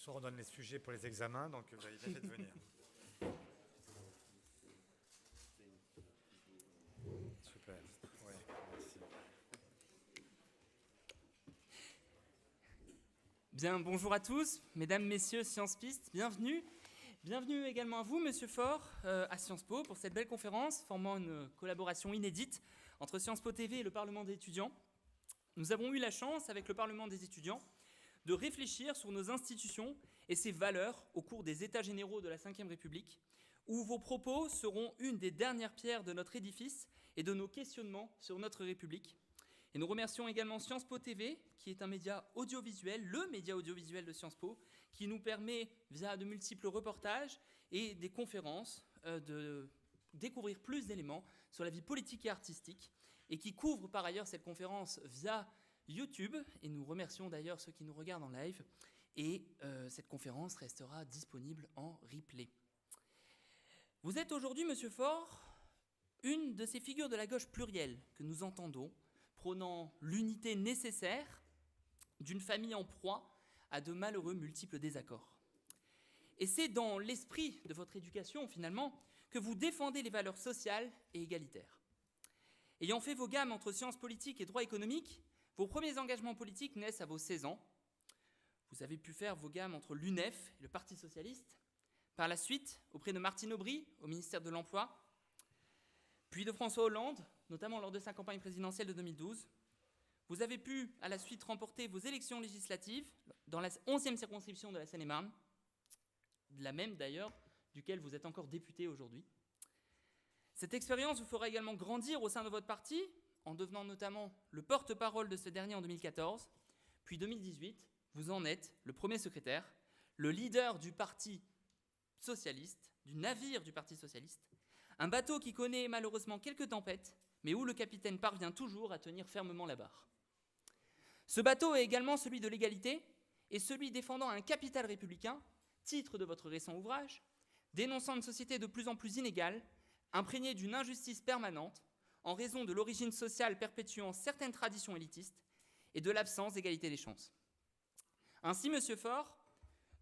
soir, on donne les sujets pour les examens, donc vous avez bien fait de venir. Super, ouais, merci. Bien, bonjour à tous, mesdames, messieurs, Sciences Pistes, bienvenue. Bienvenue également à vous, Monsieur Faure, à Sciences Po, pour cette belle conférence formant une collaboration inédite entre Sciences Po TV et le Parlement des étudiants. Nous avons eu la chance, avec le Parlement des étudiants, de réfléchir sur nos institutions et ses valeurs au cours des États généraux de la Ve République, où vos propos seront une des dernières pierres de notre édifice et de nos questionnements sur notre République. Et nous remercions également Sciences Po TV, qui est un média audiovisuel, le média audiovisuel de Sciences Po, qui nous permet, via de multiples reportages et des conférences, de découvrir plus d'éléments sur la vie politique et artistique, et qui couvre par ailleurs cette conférence via YouTube. Et nous remercions d'ailleurs ceux qui nous regardent en live. Et cette conférence restera disponible en replay. Vous êtes aujourd'hui, Monsieur Faure, une de ces figures de la gauche plurielle que nous entendons, prônant l'unité nécessaire d'une famille en proie à de malheureux multiples désaccords. Et c'est dans l'esprit de votre éducation, finalement, que vous défendez les valeurs sociales et égalitaires. Ayant fait vos gammes entre sciences politiques et droit économique, vos premiers engagements politiques naissent à vos 16 ans. Vous avez pu faire vos gammes entre l'UNEF et le Parti socialiste. Par la suite, auprès de Martine Aubry, au ministère de l'Emploi, puis de François Hollande, notamment lors de sa campagne présidentielle de 2012. Vous avez pu, à la suite, remporter vos élections législatives dans la 11e circonscription de la Seine-et-Marne, la même d'ailleurs duquel vous êtes encore député aujourd'hui. Cette expérience vous fera également grandir au sein de votre parti, en devenant notamment le porte-parole de ce dernier en 2014. Puis 2018, vous en êtes le premier secrétaire, le leader du Parti socialiste, du navire du Parti socialiste, un bateau qui connaît malheureusement quelques tempêtes, mais où le capitaine parvient toujours à tenir fermement la barre. Ce bateau est également celui de l'égalité et celui défendant un capital républicain, titre de votre récent ouvrage, dénonçant une société de plus en plus inégale, imprégnée d'une injustice permanente, en raison de l'origine sociale perpétuant certaines traditions élitistes et de l'absence d'égalité des chances. Ainsi, Monsieur Faure,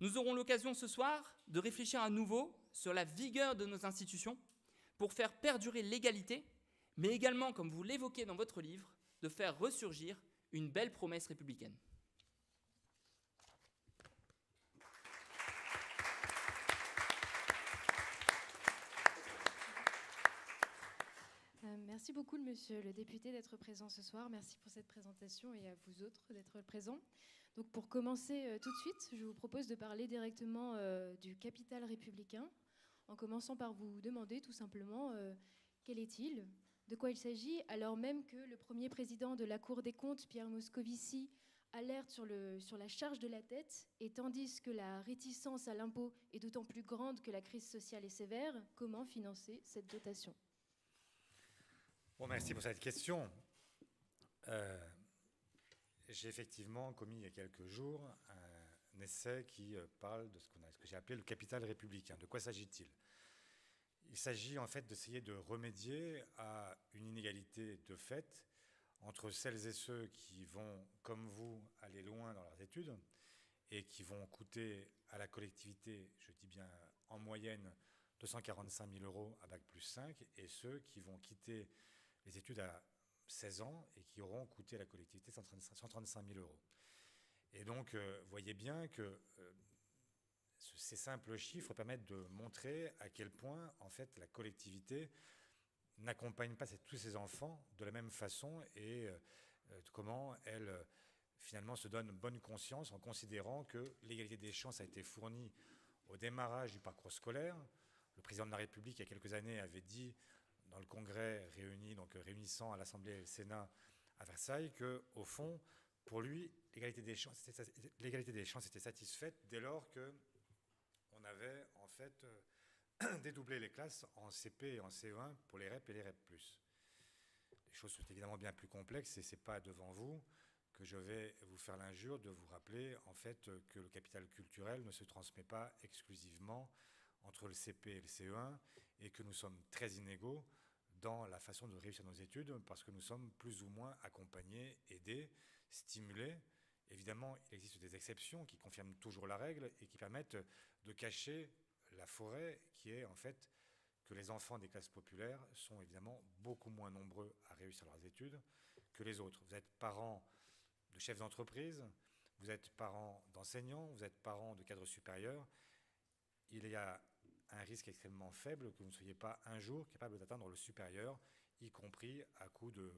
nous aurons l'occasion ce soir de réfléchir à nouveau sur la vigueur de nos institutions pour faire perdurer l'égalité, mais également, comme vous l'évoquez dans votre livre, de faire ressurgir une belle promesse républicaine. Merci beaucoup, monsieur le député, d'être présent ce soir. Merci pour cette présentation et à vous autres d'être présents. Donc, pour commencer tout de suite, je vous propose de parler directement du capital républicain, en commençant par vous demander tout simplement quel est-il, de quoi il s'agit, alors même que le premier président de la Cour des comptes, Pierre Moscovici, alerte sur la charge de la dette, et tandis que la réticence à l'impôt est d'autant plus grande que la crise sociale est sévère, comment financer cette dotation ? Bon, merci pour cette question. J'ai effectivement commis il y a quelques jours un essai qui parle de ce que j'ai appelé le capital républicain. De quoi s'agit-il ? Il s'agit en fait d'essayer de remédier à une inégalité de fait entre celles et ceux qui vont, comme vous, aller loin dans leurs études et qui vont coûter à la collectivité, je dis bien en moyenne, 245 000 € à Bac plus 5, et ceux qui vont quitter les études à 16 ans et qui auront coûté à la collectivité 135 000 €. Et donc, voyez bien que ces simples chiffres permettent de montrer à quel point, en fait, la collectivité n'accompagne pas tous ses enfants de la même façon et comment elle, finalement, se donne bonne conscience en considérant que l'égalité des chances a été fournie au démarrage du parcours scolaire. Le président de la République, il y a quelques années, avait dit dans le congrès réunissant à l'Assemblée et le Sénat à Versailles, qu'au fond, pour lui, l'égalité des chances était satisfaite dès lors qu'on avait en fait dédoublé les classes en CP et en CE1 pour les REP et les REP+. Les choses sont évidemment bien plus complexes et ce n'est pas devant vous que je vais vous faire l'injure de vous rappeler en fait que le capital culturel ne se transmet pas exclusivement entre le CP et le CE1 et que nous sommes très inégaux dans la façon de réussir nos études parce que nous sommes plus ou moins accompagnés, aidés, stimulés Évidemment, il existe des exceptions qui confirment toujours la règle et qui permettent de cacher la forêt qui est en fait que les enfants des classes populaires sont évidemment beaucoup moins nombreux à réussir leurs études que les autres. Vous êtes parents de chefs d'entreprise, vous êtes parents d'enseignants, vous êtes parents de cadres supérieurs. Il y a un risque extrêmement faible que vous ne soyez pas un jour capable d'atteindre le supérieur, y compris à coup de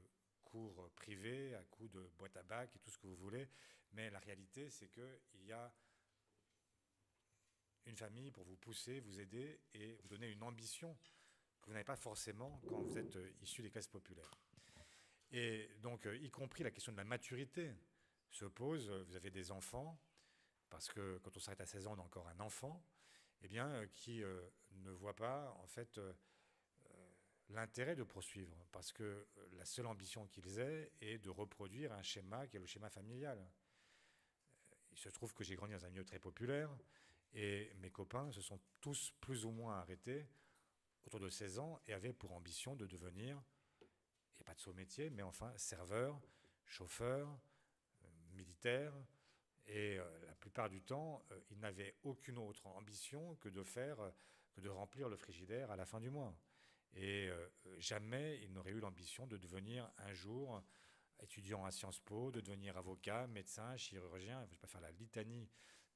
cours privés, à coup de boîte à bac et tout ce que vous voulez. Mais la réalité, c'est qu'il y a une famille pour vous pousser, vous aider et vous donner une ambition que vous n'avez pas forcément quand vous êtes issu des classes populaires. Et donc, y compris la question de la maturité se pose. Vous avez des enfants, parce que quand on s'arrête à 16 ans, on a encore un enfant, eh bien, qui ne voit pas, en fait, l'intérêt de poursuivre, parce que la seule ambition qu'ils aient est de reproduire un schéma qui est le schéma familial. Il se trouve que j'ai grandi dans un milieu très populaire, et mes copains se sont tous plus ou moins arrêtés autour de 16 ans et avaient pour ambition de devenir, il n'y a pas de saut métier, mais enfin serveur, chauffeur, militaire. Et la plupart du temps, ils n'avaient aucune autre ambition que de remplir le frigidaire à la fin du mois. Et jamais ils n'auraient eu l'ambition de devenir un jour étudiant à Sciences Po, de devenir avocat, médecin, chirurgien. Je ne vais pas faire la litanie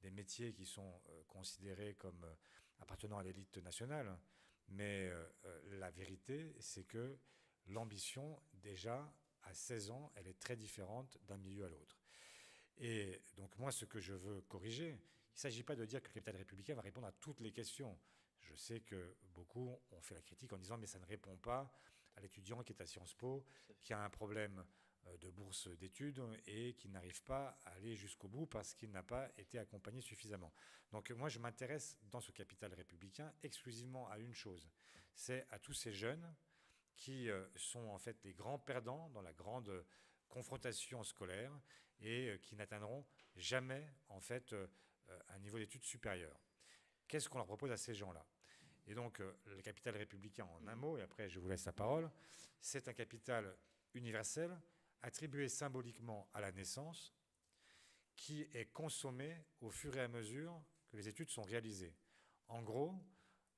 des métiers qui sont considérés comme appartenant à l'élite nationale. Mais la vérité, c'est que l'ambition, déjà, à 16 ans, elle est très différente d'un milieu à l'autre. Et donc moi, ce que je veux corriger, il ne s'agit pas de dire que le capital républicain va répondre à toutes les questions. Je sais que beaucoup ont fait la critique en disant mais ça ne répond pas à l'étudiant qui est à Sciences Po, qui a un problème de bourse d'études et qui n'arrive pas à aller jusqu'au bout parce qu'il n'a pas été accompagné suffisamment. Donc moi, je m'intéresse dans ce capital républicain exclusivement à une chose, c'est à tous ces jeunes qui sont en fait les grands perdants dans la grande confrontation scolaire et qui n'atteindront jamais en fait un niveau d'études supérieur. Qu'est-ce qu'on leur propose à ces gens-là? Et donc le capital républicain, en un mot, et après je vous laisse la parole, c'est un capital universel attribué symboliquement à la naissance qui est consommé au fur et à mesure que les études sont réalisées. En gros,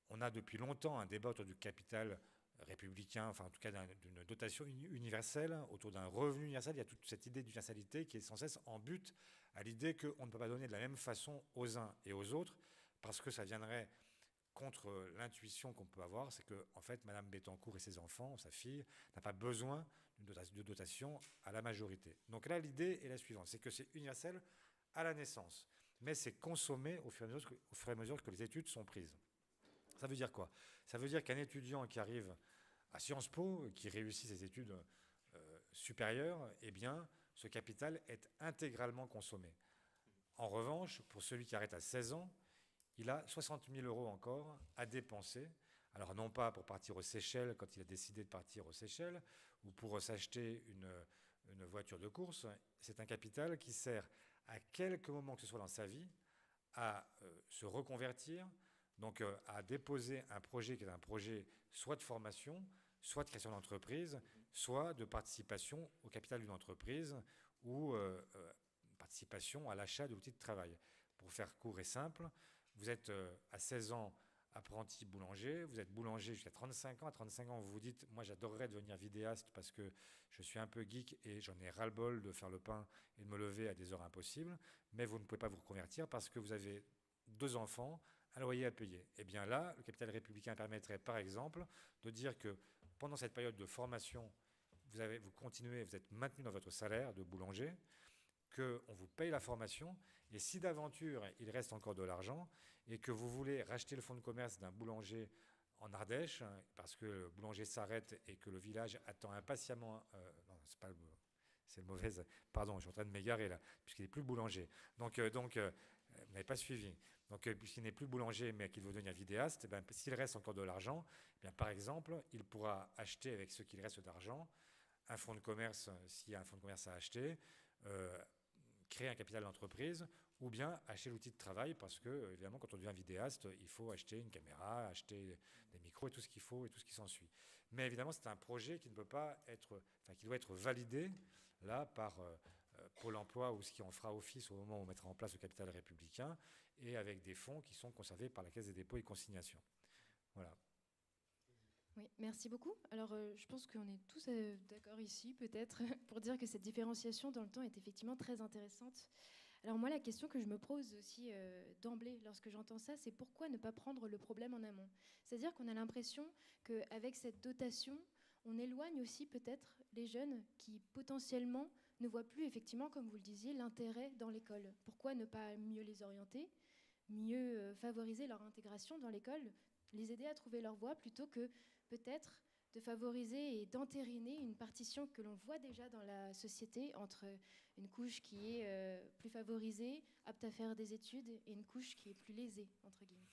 on a depuis longtemps un débat autour du capital républicain, enfin en tout cas d'une dotation universelle, autour d'un revenu universel. Il y a toute cette idée d'universalité qui est sans cesse en but à l'idée qu'on ne peut pas donner de la même façon aux uns et aux autres, parce que ça viendrait contre l'intuition qu'on peut avoir, c'est que en fait, Madame Bettencourt et ses enfants, sa fille, n'a pas besoin de dotation à la majorité. Donc là, l'idée est la suivante, c'est que c'est universel à la naissance, mais c'est consommé au fur et à mesure que les études sont prises. Ça veut dire quoi? Ça veut dire qu'un étudiant qui arrive à Sciences Po, qui réussit ses études supérieures, eh bien, ce capital est intégralement consommé. En revanche, pour celui qui arrête à 16 ans, il a 60 000 € encore à dépenser. Alors non pas pour partir aux Seychelles quand il a décidé de partir aux Seychelles, ou pour s'acheter une voiture de course. C'est un capital qui sert à quelque moment que ce soit dans sa vie à se reconvertir, donc à déposer un projet qui est un projet soit de formation, soit de création d'entreprise, soit de participation au capital d'une entreprise ou participation à l'achat de l'outil de travail. Pour faire court et simple, vous êtes à 16 ans apprenti boulanger, vous êtes boulanger jusqu'à 35 ans. À 35 ans, vous vous dites, moi j'adorerais devenir vidéaste parce que je suis un peu geek et j'en ai ras-le-bol de faire le pain et de me lever à des heures impossibles, mais vous ne pouvez pas vous reconvertir parce que vous avez 2 enfants, un loyer à payer. Et bien là, le capital républicain permettrait par exemple de dire que pendant cette période de formation, vous continuez, vous êtes maintenu dans votre salaire de boulanger, qu'on vous paye la formation, et si d'aventure il reste encore de l'argent, et que vous voulez racheter le fonds de commerce d'un boulanger en Ardèche, parce que le boulanger s'arrête et que le village attend impatiemment... non, c'est le mauvais... Pardon, je suis en train de m'égarer là, puisqu'il n'est plus boulanger. Donc vous n'avez pas suivi. Donc, puisqu'il n'est plus boulanger, mais qu'il veut devenir vidéaste, eh bien, s'il reste encore de l'argent, eh bien, par exemple, il pourra acheter avec ce qu'il reste d'argent un fonds de commerce, s'il y a un fonds de commerce à acheter, créer un capital d'entreprise, ou bien acheter l'outil de travail, parce que, évidemment, quand on devient vidéaste, il faut acheter une caméra, acheter des micros et tout ce qu'il faut et tout ce qui s'ensuit. Mais évidemment, c'est un projet qui ne peut pas être, enfin, qui doit être validé là par Pôle emploi ou ce qui en fera office au moment où on mettra en place le capital républicain, et avec des fonds qui sont conservés par la Caisse des dépôts et consignations. Voilà. Oui, merci beaucoup. Alors, je pense qu'on est tous d'accord ici, peut-être, pour dire que cette différenciation dans le temps est effectivement très intéressante. Alors moi, la question que je me pose aussi d'emblée lorsque j'entends ça, c'est pourquoi ne pas prendre le problème en amont? C'est-à-dire qu'on a l'impression qu'avec cette dotation, on éloigne aussi peut-être les jeunes qui potentiellement ne voient plus effectivement, comme vous le disiez, l'intérêt dans l'école. Pourquoi ne pas mieux les orienter, mieux favoriser leur intégration dans l'école, les aider à trouver leur voie plutôt que peut-être de favoriser et d'entériner une partition que l'on voit déjà dans la société entre une couche qui est plus favorisée, apte à faire des études, et une couche qui est plus lésée, entre guillemets.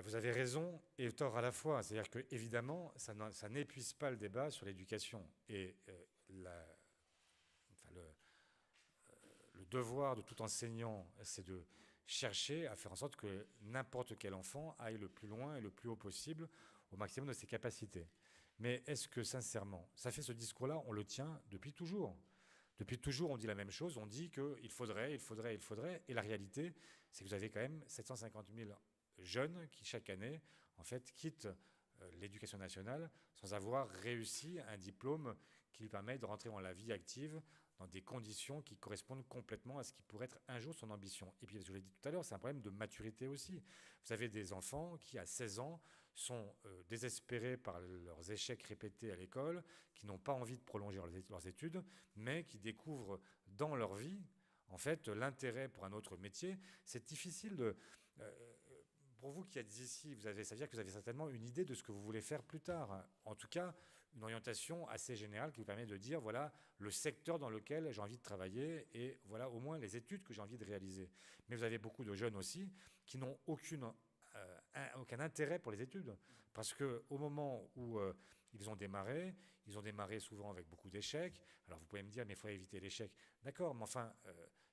Vous avez raison et tort à la fois. C'est-à-dire que, évidemment, ça n'épuise pas le débat sur l'éducation. Et le devoir de tout enseignant, c'est de chercher à faire en sorte que n'importe quel enfant aille le plus loin et le plus haut possible, au maximum de ses capacités. Mais est-ce que, sincèrement, ça fait ce discours-là, on le tient depuis toujours? Depuis toujours, on dit la même chose, on dit qu'il faudrait, et la réalité, c'est que vous avez quand même 750 000 jeunes qui, chaque année, en fait, quittent l'éducation nationale sans avoir réussi un diplôme qui lui permet de rentrer dans la vie active dans des conditions qui correspondent complètement à ce qui pourrait être un jour son ambition. Et puis, je l'ai dit tout à l'heure, c'est un problème de maturité aussi. Vous avez des enfants qui, à 16 ans, sont désespérés par leurs échecs répétés à l'école, qui n'ont pas envie de prolonger leurs études, mais qui découvrent dans leur vie, en fait, l'intérêt pour un autre métier. C'est difficile de... pour vous qui êtes ici, ça veut dire que vous avez certainement une idée de ce que vous voulez faire plus tard. En tout cas, une orientation assez générale qui vous permet de dire, voilà, le secteur dans lequel j'ai envie de travailler et voilà au moins les études que j'ai envie de réaliser. Mais vous avez beaucoup de jeunes aussi qui n'ont aucun intérêt pour les études. Parce qu'au moment où ils ont démarré souvent avec beaucoup d'échecs. Alors vous pouvez me dire, mais il faut éviter l'échec. D'accord, mais enfin,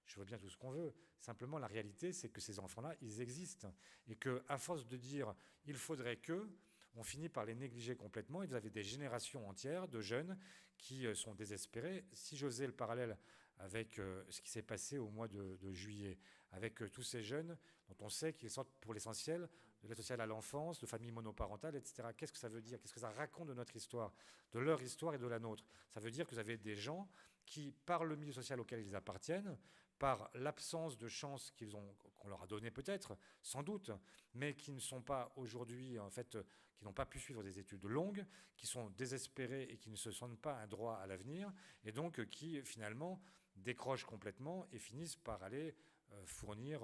je veux bien tout ce qu'on veut. Simplement, la réalité, c'est que ces enfants-là, ils existent. Et qu'à force de dire, il faudrait que, on finit par les négliger complètement. Et vous avez des générations entières de jeunes qui sont désespérés. Si j'osais le parallèle avec ce qui s'est passé au mois de juillet, avec tous ces jeunes dont on sait qu'ils sortent pour l'essentiel de l'aide sociale à l'enfance, de familles monoparentales, etc. Qu'est-ce que ça veut dire? Qu'est-ce que ça raconte de notre histoire, de leur histoire et de la nôtre? Ça veut dire que vous avez des gens qui, par le milieu social auquel ils appartiennent, par l'absence de chance qu'on leur a donnée peut-être, sans doute, mais qui ne sont pas aujourd'hui, en fait, qui n'ont pas pu suivre des études longues, qui sont désespérés et qui ne se sentent pas un droit à l'avenir, et donc qui finalement décrochent complètement et finissent par aller fournir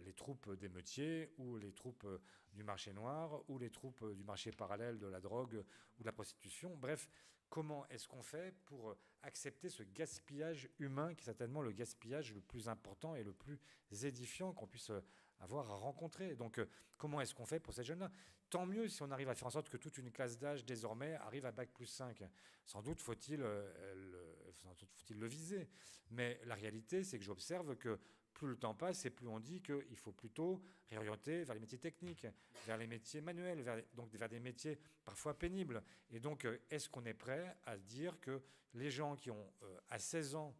les troupes d'émeutiers ou les troupes du marché noir ou les troupes du marché parallèle de la drogue ou de la prostitution. Bref, comment est-ce qu'on fait pour accepter ce gaspillage humain qui est certainement le gaspillage le plus important et le plus édifiant qu'on puisse avoir à rencontrer? Donc, comment est-ce qu'on fait pour ces jeunes-là? Tant mieux si on arrive à faire en sorte que toute une classe d'âge désormais arrive à Bac+5. Sans doute faut-il le viser. Mais la réalité, c'est que j'observe que plus le temps passe et plus on dit qu'il faut plutôt réorienter vers les métiers techniques, vers les métiers manuels, vers des métiers parfois pénibles. Et donc, est-ce qu'on est prêt à dire que les gens qui ont, à 16 ans,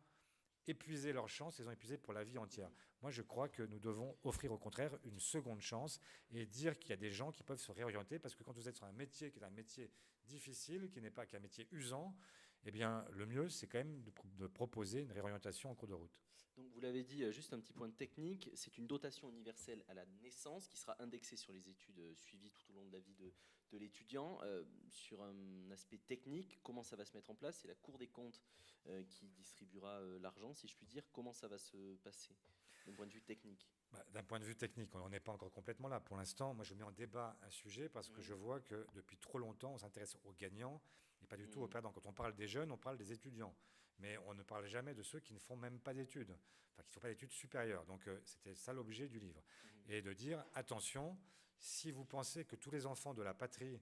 épuisé leur chance, ils ont épuisé pour la vie entière? Moi, je crois que nous devons offrir au contraire une seconde chance et dire qu'il y a des gens qui peuvent se réorienter, parce que quand vous êtes sur un métier qui est un métier difficile, qui n'est pas qu'un métier usant, eh bien, le mieux, c'est quand même de proposer une réorientation en cours de route. Donc vous l'avez dit, juste un petit point technique, c'est une dotation universelle à la naissance qui sera indexée sur les études suivies tout au long de la vie de l'étudiant. Sur un aspect technique, comment ça va se mettre en place? C'est la Cour des comptes qui distribuera l'argent, si je puis dire. Comment ça va se passer d'un point de vue technique? D'un point de vue technique, on n'est pas encore complètement là. Pour l'instant, moi je mets en débat un sujet parce que je vois que depuis trop longtemps, on s'intéresse aux gagnants et pas du tout aux perdants. Quand on parle des jeunes, on parle des étudiants. Mais on ne parle jamais de ceux qui ne font même pas d'études, enfin qui ne font pas d'études supérieures. Donc c'était ça l'objet du livre. Et de dire, attention, si vous pensez que tous les enfants de la patrie,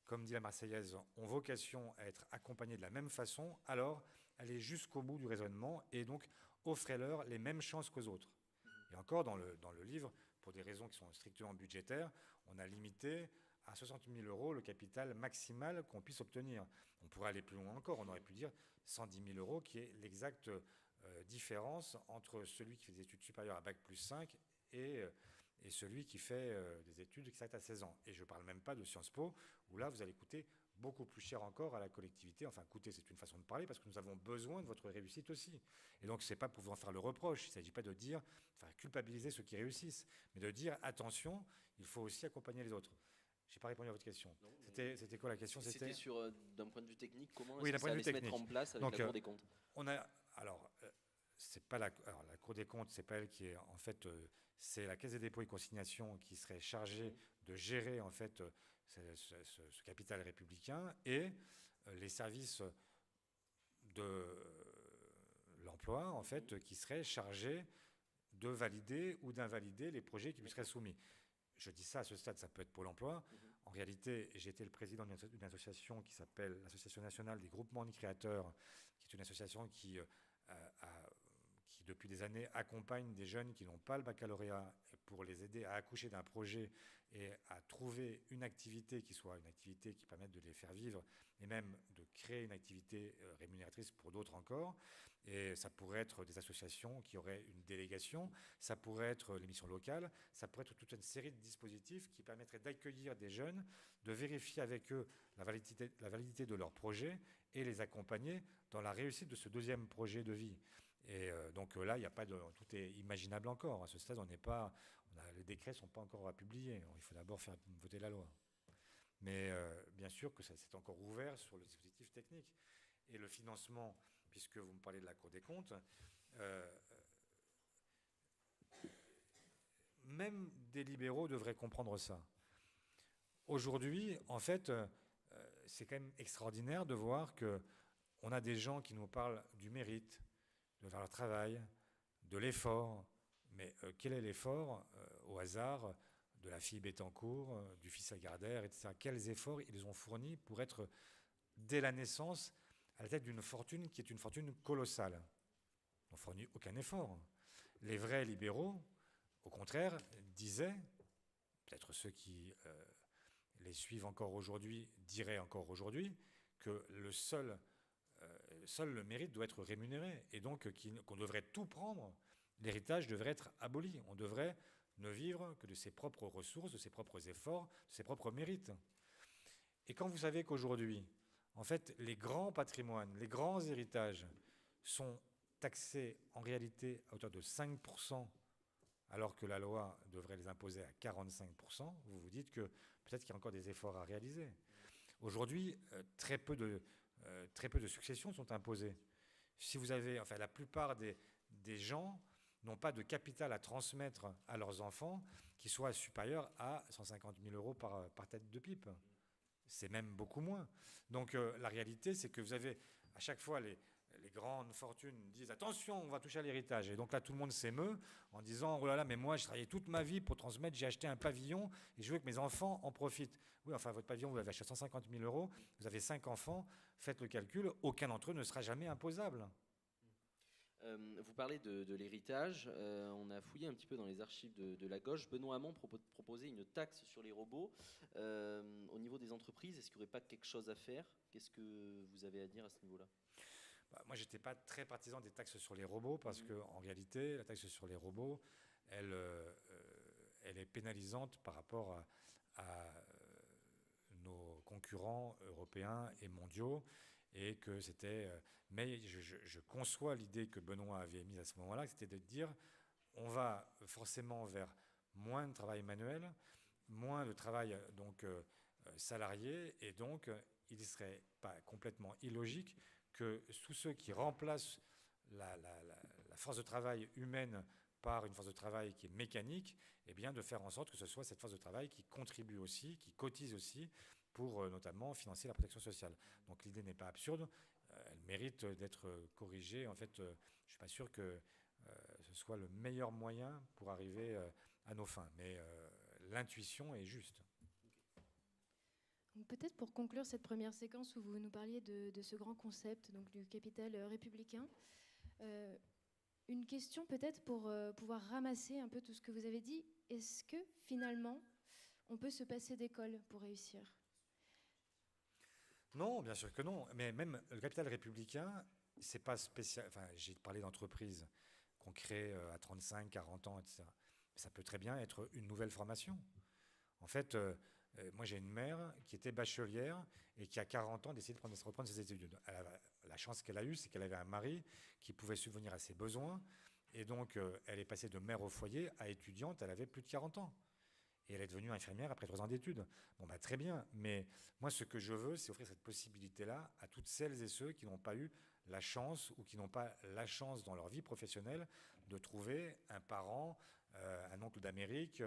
comme dit la Marseillaise, ont vocation à être accompagnés de la même façon, alors allez jusqu'au bout du raisonnement et donc offrez-leur les mêmes chances qu'aux autres. Et encore, dans le livre, pour des raisons qui sont strictement budgétaires, on a limité à 60 000 € le capital maximal qu'on puisse obtenir. On pourrait aller plus loin encore, on aurait pu dire 110 000 € qui est l'exact différence entre celui qui fait des études supérieures à Bac+5 et celui qui fait des études qui s'arrêtent à 16 ans. Et je ne parle même pas de Sciences Po, où là, vous allez coûter beaucoup plus cher encore à la collectivité. Enfin, coûter, c'est une façon de parler, parce que nous avons besoin de votre réussite aussi. Et donc, ce n'est pas pour vous en faire le reproche. Il ne s'agit pas de dire, enfin, culpabiliser ceux qui réussissent, mais de dire, attention, il faut aussi accompagner les autres. Je n'ai pas répondu à votre question. C'était quoi la question? C'était sur, d'un point de vue technique, comment oui, est-ce que ça allait se technique. mettre en place avec donc, la Cour des comptes? C'est pas la Cour des comptes, c'est pas elle qui est en fait, c'est la Caisse des dépôts et consignations qui serait chargée de gérer en fait ce capital républicain, et les services de l'emploi en fait qui seraient chargés de valider ou d'invalider les projets qui lui seraient soumis. Je dis ça à ce stade, ça peut être Pôle emploi. En réalité, j'ai été le président d'une association qui s'appelle l'Association nationale des groupements de créateurs, qui est une association qui depuis des années accompagne des jeunes qui n'ont pas le baccalauréat pour les aider à accoucher d'un projet et à trouver une activité qui soit une activité qui permette de les faire vivre et même de créer une activité rémunératrice pour d'autres encore. Et ça pourrait être des associations qui auraient une délégation, ça pourrait être les missions locales, ça pourrait être toute une série de dispositifs qui permettraient d'accueillir des jeunes, de vérifier avec eux la validité de leur projet et les accompagner dans la réussite de ce deuxième projet de vie. Et donc là, il n'y a pas de, tout est imaginable encore. À ce stade, les décrets ne sont pas encore publiés. Il faut d'abord faire voter la loi. Mais bien sûr que c'est encore ouvert sur le dispositif technique. Et le financement, puisque vous me parlez de la Cour des comptes, même des libéraux devraient comprendre ça. Aujourd'hui, en fait, c'est quand même extraordinaire de voir qu'on a des gens qui nous parlent du mérite, de faire leur travail, de l'effort. Mais quel est l'effort au hasard de la fille Bettencourt, du fils Lagardère, etc. Quels efforts ils ont fournis pour être, dès la naissance, à la tête d'une fortune qui est une fortune colossale? Ils n'ont fourni aucun effort. Les vrais libéraux, au contraire, disaient, peut-être ceux qui les suivent encore aujourd'hui, diraient encore aujourd'hui, que seul le mérite doit être rémunéré, et donc qu'on devrait tout prendre. L'héritage devrait être aboli. On devrait ne vivre que de ses propres ressources, de ses propres efforts, de ses propres mérites. Et quand vous savez qu'aujourd'hui, en fait, les grands patrimoines, les grands héritages sont taxés en réalité à hauteur de 5%, alors que la loi devrait les imposer à 45%, vous vous dites que peut-être qu'il y a encore des efforts à réaliser. Aujourd'hui, très peu de successions sont imposées. Si vous avez, enfin, la plupart des gens n'ont pas de capital à transmettre à leurs enfants qui soit supérieur à 150 000 € par tête de pipe. C'est même beaucoup moins. Donc la réalité, c'est que vous avez à chaque fois les grandes fortunes disent attention, on va toucher à l'héritage. Et donc là, tout le monde s'émeut en disant oh là là, mais moi, j'ai travaillé toute ma vie pour transmettre, j'ai acheté un pavillon et je veux que mes enfants en profitent. Oui, enfin, votre pavillon, vous l'avez acheté à 150 000 €, vous avez 5 enfants, faites le calcul, aucun d'entre eux ne sera jamais imposable. Vous parlez de l'héritage. On a fouillé un petit peu dans les archives de la gauche. Benoît Hamon proposait une taxe sur les robots. Au niveau des entreprises, est-ce qu'il n'y aurait pas quelque chose à faire? Qu'est-ce que vous avez à dire à ce niveau-là? Moi, je n'étais pas très partisan des taxes sur les robots parce qu'en réalité, la taxe sur les robots, elle est pénalisante par rapport à nos concurrents européens et mondiaux. Et que c'était. Mais je conçois l'idée que Benoît avait mise à ce moment-là, c'était de dire on va forcément vers moins de travail manuel, moins de travail donc salarié, et donc il ne serait pas complètement illogique que tous ceux qui remplacent la force de travail humaine par une force de travail qui est mécanique, eh bien de faire en sorte que ce soit cette force de travail qui contribue aussi, qui cotise aussi, pour notamment financer la protection sociale. Donc l'idée n'est pas absurde, elle mérite d'être corrigée. En fait, je ne suis pas sûr que ce soit le meilleur moyen pour arriver à nos fins, mais l'intuition est juste. Peut-être pour conclure cette première séquence où vous nous parliez de ce grand concept, donc du capital républicain, une question peut-être pour pouvoir ramasser un peu tout ce que vous avez dit. Est-ce que finalement, on peut se passer d'école pour réussir ? Non, bien sûr que non. Mais même le capital républicain c'est pas spécial. Enfin, j'ai parlé d'entreprises qu'on crée à 35, 40 ans, etc. Mais ça peut très bien être une nouvelle formation. En fait, moi j'ai une mère qui était bachelière et qui à 40 ans décide de reprendre ses études. La chance qu'elle a eue, c'est qu'elle avait un mari qui pouvait subvenir à ses besoins. Et donc, elle est passée de mère au foyer à étudiante, elle avait plus de 40 ans. Et elle est devenue infirmière après 3 ans d'études. Bon, bah, très bien. Mais moi, ce que je veux, c'est offrir cette possibilité-là à toutes celles et ceux qui n'ont pas eu la chance ou qui n'ont pas la chance dans leur vie professionnelle de trouver un parent, un oncle d'Amérique,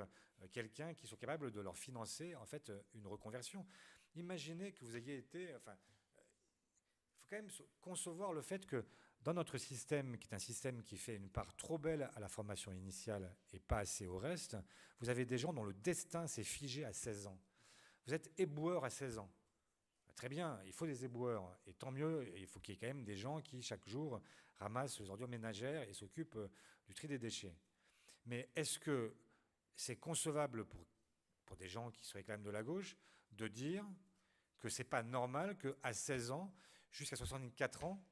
quelqu'un qui soit capable de leur financer en fait une reconversion. Imaginez que vous ayez été... Enfin, il faut quand même concevoir le fait que dans notre système, qui est un système qui fait une part trop belle à la formation initiale et pas assez au reste, vous avez des gens dont le destin s'est figé à 16 ans. Vous êtes éboueur à 16 ans. Très bien, il faut des éboueurs, et tant mieux, et il faut qu'il y ait quand même des gens qui, chaque jour, ramassent les ordures ménagères et s'occupent du tri des déchets. Mais est-ce que c'est concevable pour des gens qui seraient quand même de la gauche de dire que c'est pas normal qu'à 16 ans, jusqu'à 64 ans,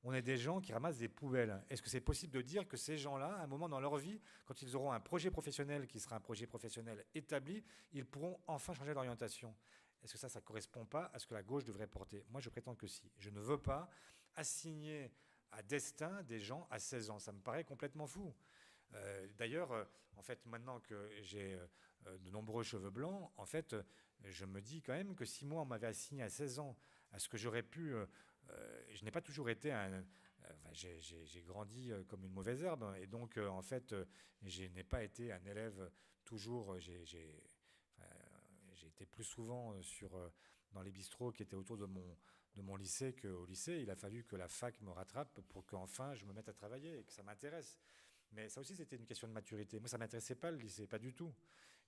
on ait des gens qui ramassent des poubelles? Est-ce que c'est possible de dire que ces gens-là, à un moment dans leur vie, quand ils auront un projet professionnel qui sera un projet professionnel établi, ils pourront enfin changer d'orientation? Est-ce que ça ne correspond pas à ce que la gauche devrait porter? Moi, je prétends que si. Je ne veux pas assigner à destin des gens à 16 ans. Ça me paraît complètement fou. D'ailleurs, en fait, maintenant que j'ai de nombreux cheveux blancs, en fait, je me dis quand même que si moi, on m'avait assigné à 16 ans à ce que j'aurais pu... je n'ai pas toujours été un... j'ai grandi comme une mauvaise herbe, et donc, en fait, je n'ai pas été un élève toujours... J'ai été plus souvent dans les bistrots qui étaient autour de mon lycée qu'au lycée. Il a fallu que la fac me rattrape pour qu'enfin je me mette à travailler et que ça m'intéresse. Mais ça aussi, c'était une question de maturité. Moi, ça ne m'intéressait pas le lycée, pas du tout.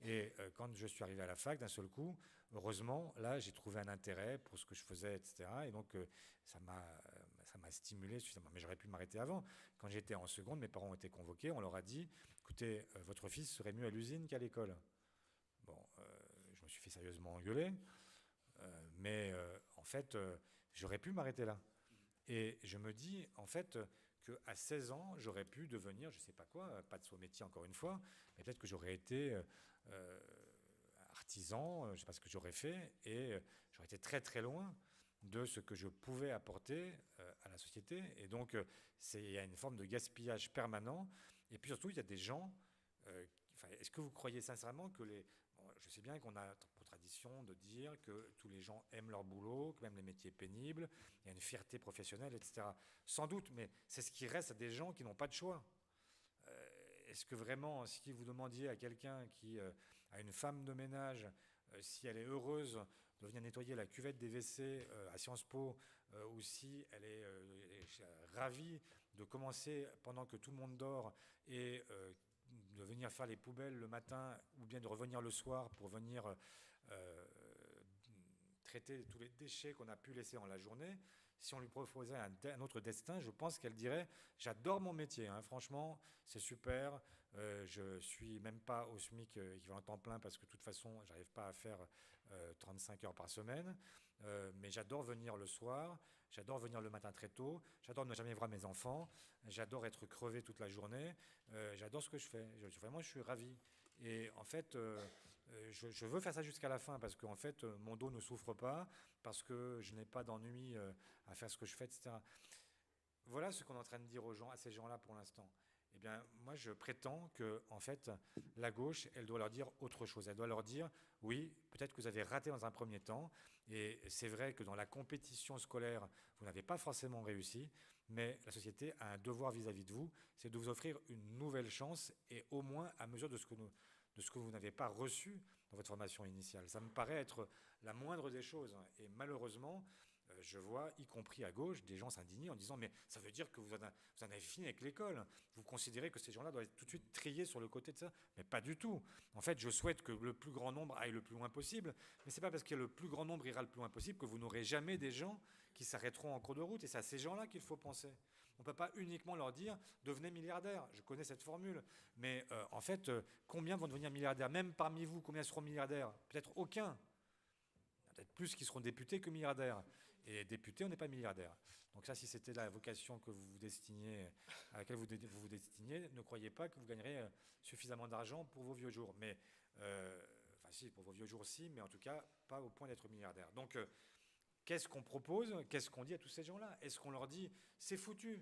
Et quand je suis arrivé à la fac, d'un seul coup, heureusement, là, j'ai trouvé un intérêt pour ce que je faisais, etc. Et donc, ça m'a stimulé suffisamment. Mais j'aurais pu m'arrêter avant. Quand j'étais en seconde, mes parents ont été convoqués. On leur a dit, écoutez, votre fils serait mieux à l'usine qu'à l'école. Bon, je me suis fait sérieusement engueuler. Mais en fait, j'aurais pu m'arrêter là. Et je me dis, en fait, qu'à 16 ans, j'aurais pu devenir, je ne sais pas quoi, pas de ce métier encore une fois, mais peut-être que j'aurais été artisan, je ne sais pas ce que j'aurais fait, et j'aurais été très très loin de ce que je pouvais apporter à la société. Et donc, il y a une forme de gaspillage permanent. Et puis surtout, il y a des gens... est-ce que vous croyez sincèrement que les... Bon, je sais bien qu'on a pour tradition de dire que tous les gens aiment leur boulot, que même les métiers pénibles, il y a une fierté professionnelle, etc. Sans doute, mais c'est ce qui reste à des gens qui n'ont pas de choix. Est-ce que vraiment, si vous demandiez à quelqu'un qui a une femme de ménage, si elle est heureuse de venir nettoyer la cuvette des WC à Sciences Po, ou si elle est ravie de commencer pendant que tout le monde dort et de venir faire les poubelles le matin, ou bien de revenir le soir pour venir traiter tous les déchets qu'on a pu laisser en la journée, si on lui proposait un autre destin, je pense qu'elle dirait « J'adore mon métier, hein, franchement, c'est super, je suis même pas au SMIC équivalent temps plein parce que de toute façon, j'arrive pas à faire 35 heures par semaine, mais j'adore venir le soir, j'adore venir le matin très tôt, j'adore ne jamais voir mes enfants, j'adore être crevé toute la journée, j'adore ce que je fais, vraiment je suis ravi. » Et en fait... je veux faire ça jusqu'à la fin parce que en fait, mon dos ne souffre pas, parce que je n'ai pas d'ennui à faire ce que je fais, etc. Voilà ce qu'on est en train de dire aux gens, à ces gens-là pour l'instant. Eh bien, moi, je prétends que, en fait, la gauche, elle doit leur dire autre chose. Elle doit leur dire, oui, peut-être que vous avez raté dans un premier temps, et c'est vrai que dans la compétition scolaire, vous n'avez pas forcément réussi, mais la société a un devoir vis-à-vis de vous, c'est de vous offrir une nouvelle chance, et au moins à mesure de ce que vous n'avez pas reçu dans votre formation initiale. Ça me paraît être la moindre des choses. Et malheureusement, je vois, y compris à gauche, des gens s'indigner en disant « Mais ça veut dire que vous en avez fini avec l'école. Vous considérez que ces gens-là doivent être tout de suite triés sur le côté de ça ?» Mais pas du tout. En fait, je souhaite que le plus grand nombre aille le plus loin possible. Mais ce n'est pas parce que le plus grand nombre ira le plus loin possible que vous n'aurez jamais des gens qui s'arrêteront en cours de route. Et c'est à ces gens-là qu'il faut penser. On ne peut pas uniquement leur dire « devenez milliardaire ». Je connais cette formule. Mais en fait, combien vont devenir milliardaires? Même parmi vous, combien seront milliardaires? Peut-être aucun. Peut-être plus qui seront députés que milliardaires. Et député, on n'est pas milliardaire. Donc ça, si c'était la vocation que vous vous destiniez, à laquelle vous destiniez, ne croyez pas que vous gagnerez suffisamment d'argent pour vos vieux jours. Mais, enfin si, pour vos vieux jours aussi, mais en tout cas, pas au point d'être milliardaire. Donc, qu'est-ce qu'on propose? Qu'est-ce qu'on dit à tous ces gens-là? Est-ce qu'on leur dit, c'est foutu,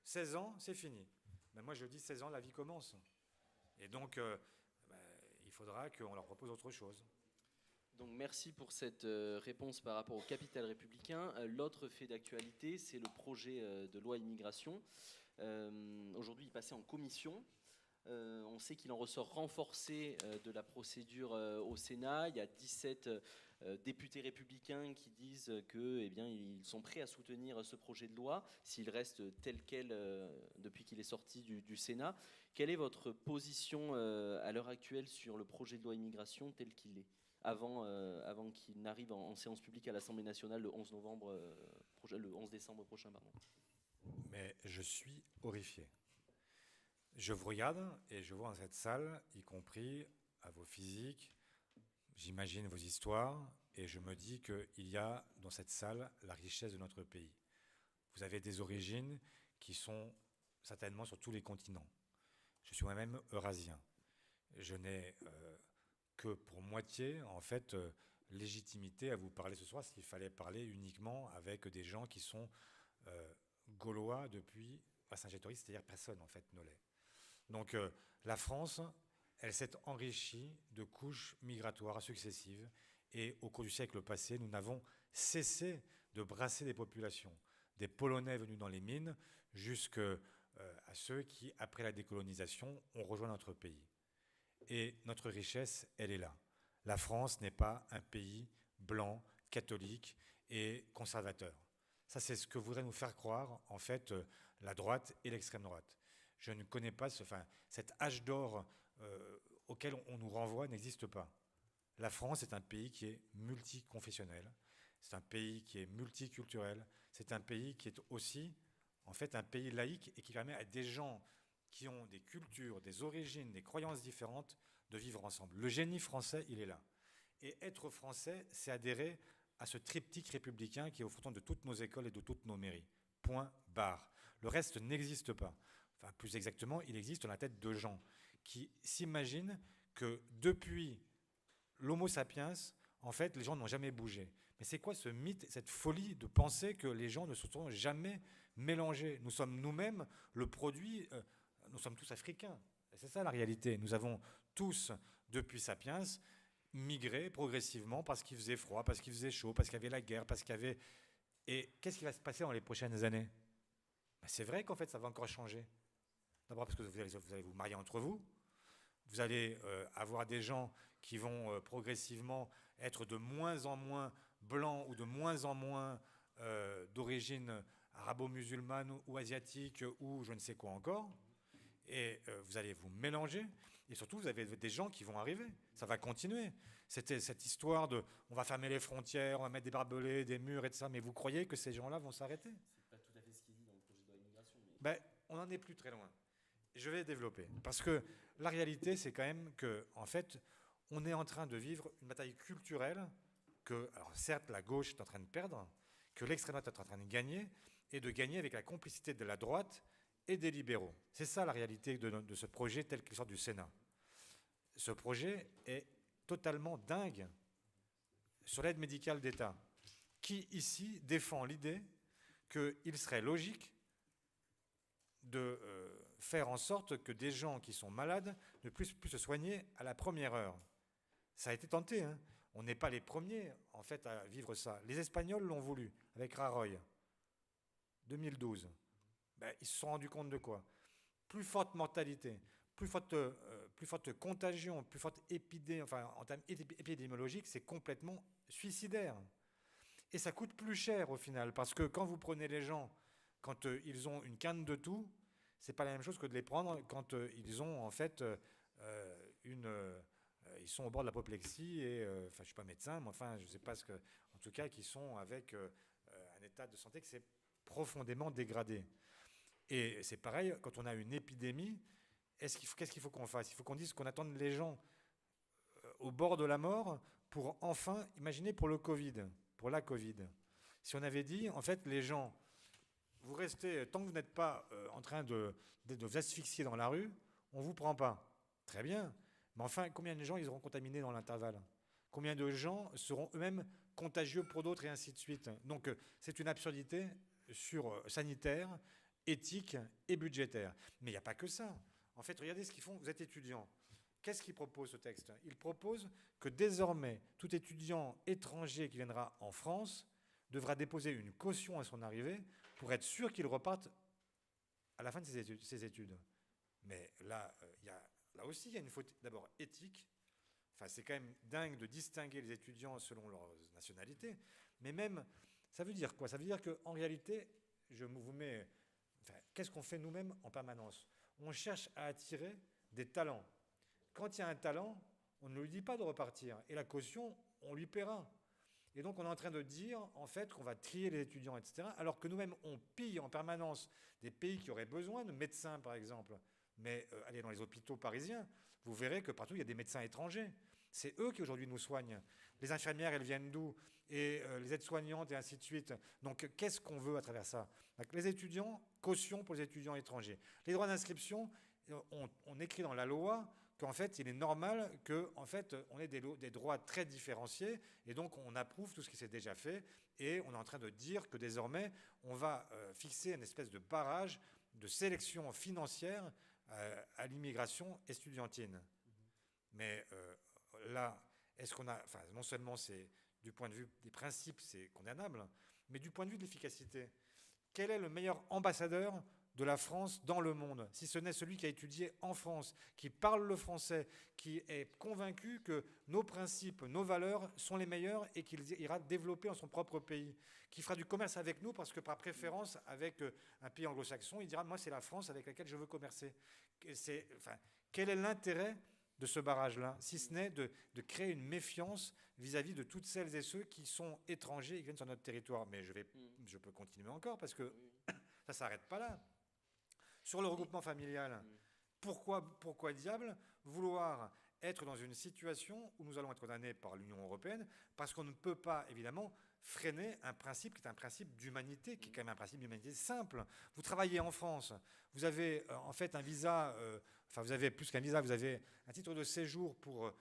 16 ans, c'est fini? Ben moi, je dis 16 ans, la vie commence. Et donc, il faudra qu'on leur propose autre chose. Donc merci pour cette réponse par rapport au capital républicain. L'autre fait d'actualité, c'est le projet de loi immigration. Aujourd'hui, il passait en commission. On sait qu'il en ressort renforcé de la procédure au Sénat. Il y a 17 députés républicains qui disent que, eh bien, ils sont prêts à soutenir ce projet de loi s'il reste tel quel depuis qu'il est sorti du Sénat. Quelle est votre position à l'heure actuelle sur le projet de loi immigration tel qu'il est, avant qu'il n'arrive en séance publique à l'Assemblée nationale le 11 décembre prochain, pardon. Mais je suis horrifié. Je vous regarde et je vois dans cette salle, y compris à vos physiques, j'imagine vos histoires, et je me dis qu'il y a dans cette salle la richesse de notre pays. Vous avez des origines qui sont certainement sur tous les continents. Je suis moi-même eurasien. Je n'ai que pour moitié, en fait, légitimité à vous parler ce soir s'il fallait parler uniquement avec des gens qui sont gaulois depuis Vercingétorix, c'est-à-dire personne, en fait, ne l'est. Donc la France, elle s'est enrichie de couches migratoires successives et au cours du siècle passé, nous n'avons cessé de brasser des populations, des Polonais venus dans les mines jusqu'à ceux qui, après la décolonisation, ont rejoint notre pays. Et notre richesse, elle est là. La France n'est pas un pays blanc, catholique et conservateur. Ça, c'est ce que voudrait nous faire croire, en fait, la droite et l'extrême droite. Je ne connais pas cet âge d'or auquel on nous renvoie n'existe pas. La France est un pays qui est multiconfessionnel, c'est un pays qui est multiculturel, c'est un pays qui est aussi, en fait, un pays laïque et qui permet à des gens qui ont des cultures, des origines, des croyances différentes de vivre ensemble. Le génie français, il est là. Et être français, c'est adhérer à ce triptyque républicain qui est au fond de toutes nos écoles et de toutes nos mairies. Point barre. Le reste n'existe pas. Enfin, plus exactement, il existe dans la tête de gens qui s'imaginent que depuis l'Homo sapiens, en fait, les gens n'ont jamais bougé. Mais c'est quoi ce mythe, cette folie de penser que les gens ne se sont jamais mélangés? Nous sommes nous-mêmes le produit, nous sommes tous africains. Et c'est ça la réalité. Nous avons tous, depuis sapiens, migré progressivement parce qu'il faisait froid, parce qu'il faisait chaud, parce qu'il y avait la guerre, parce qu'il y avait... Et qu'est-ce qui va se passer dans les prochaines années? C'est vrai qu'en fait, ça va encore changer. D'abord parce que vous allez vous marier entre vous. Vous allez avoir des gens qui vont progressivement être de moins en moins blancs ou de moins en moins d'origine arabo-musulmane ou asiatique ou je ne sais quoi encore. Et vous allez vous mélanger. Et surtout, vous avez des gens qui vont arriver. Ça va continuer. C'était cette histoire de on va fermer les frontières, on va mettre des barbelés, des murs et tout ça. Mais vous croyez que ces gens-là vont s'arrêter? C'est pas tout à fait ce qu'il dit dans le projet de loi immigration. Mais... Ben, on n'en est plus très loin. Je vais développer. Parce que la réalité, c'est quand même que, en fait, on est en train de vivre une bataille culturelle que, alors certes, la gauche est en train de perdre, que l'extrême droite est en train de gagner, et de gagner avec la complicité de la droite et des libéraux. C'est ça la réalité de ce projet tel qu'il sort du Sénat. Ce projet est totalement dingue sur l'aide médicale d'État. Qui ici défend l'idée qu'il serait logique de faire en sorte que des gens qui sont malades ne puissent plus se soigner à la première heure? Ça a été tenté, hein. On n'est pas les premiers, en fait, à vivre ça. Les Espagnols l'ont voulu, avec Rajoy, 2012. Ben, ils se sont rendus compte de quoi? Plus forte mortalité, plus forte contagion, plus forte épidémie, enfin, en termes épidémiologiques, c'est complètement suicidaire. Et ça coûte plus cher, au final, parce que quand vous prenez les gens, quand ils ont une canne de tout, c'est pas la même chose que de les prendre quand ils ont, en fait, ils sont au bord de l'apoplexie et, enfin, je suis pas médecin, mais enfin, je sais pas en tout cas, qu'ils sont avec un état de santé qui s'est profondément dégradé. Et c'est pareil, quand on a une épidémie, qu'est-ce qu'il faut qu'on fasse? Il faut qu'on dise qu'on attende les gens au bord de la mort pour enfin, imaginez pour le Covid, pour la Covid. Si on avait dit, en fait, les gens, vous restez, tant que vous n'êtes pas en train de vous asphyxier dans la rue, on ne vous prend pas. Très bien. Mais enfin, combien de gens ils seront contaminés dans l'intervalle? Combien de gens seront eux-mêmes contagieux pour d'autres et ainsi de suite? Donc c'est une absurdité sanitaire, éthique et budgétaire. Mais il n'y a pas que ça. En fait, regardez ce qu'ils font. Vous êtes étudiant. Qu'est-ce qu'il propose ce texte? Il propose que désormais, tout étudiant étranger qui viendra en France devra déposer une caution à son arrivée pour être sûr qu'il reparte à la fin de ses études. Mais là, là aussi, il y a une faute d'abord éthique. Enfin, c'est quand même dingue de distinguer les étudiants selon leur nationalité. Mais même, ça veut dire quoi? Ça veut dire qu'en réalité, je vous mets... Enfin, qu'est-ce qu'on fait nous-mêmes en permanence? On cherche à attirer des talents. Quand il y a un talent, on ne lui dit pas de repartir. Et la caution, on lui paiera. Et donc, on est en train de dire, en fait, qu'on va trier les étudiants, etc. Alors que nous-mêmes, on pille en permanence des pays qui auraient besoin de médecins, par exemple. Mais allez dans les hôpitaux parisiens, vous verrez que partout, il y a des médecins étrangers. C'est eux qui, aujourd'hui, nous soignent. Les infirmières, elles viennent d'où? Et les aides-soignantes, et ainsi de suite. Donc, qu'est-ce qu'on veut à travers ça? Donc, les étudiants, caution pour les étudiants étrangers. Les droits d'inscription, on écrit dans la loi qu'en fait, il est normal qu'en fait, on ait des droits très différenciés, et donc on approuve tout ce qui s'est déjà fait, et on est en train de dire que désormais, on va fixer une espèce de barrage de sélection financière à l'immigration estudiantine. Mais là, est-ce qu'on a... Enfin, non seulement c'est du point de vue des principes, c'est condamnable, mais du point de vue de l'efficacité, quel est le meilleur ambassadeur de la France dans le monde, si ce n'est celui qui a étudié en France, qui parle le français, qui est convaincu que nos principes, nos valeurs sont les meilleurs et qu'il ira développer en son propre pays, qui fera du commerce avec nous parce que par préférence avec un pays anglo-saxon, il dira « moi c'est la France avec laquelle je veux commercer ». Quel est l'intérêt de ce barrage-là, si ce n'est de créer une méfiance vis-à-vis de toutes celles et ceux qui sont étrangers et qui viennent sur notre territoire? Mais je peux continuer encore parce que ça ne s'arrête pas là. Sur le regroupement familial, pourquoi diable vouloir être dans une situation où nous allons être condamnés par l'Union européenne parce qu'on ne peut pas, évidemment, freiner un principe qui est un principe d'humanité, qui est quand même un principe d'humanité simple. Vous travaillez en France, vous avez en fait un visa, vous avez plus qu'un visa, vous avez un titre de séjour pour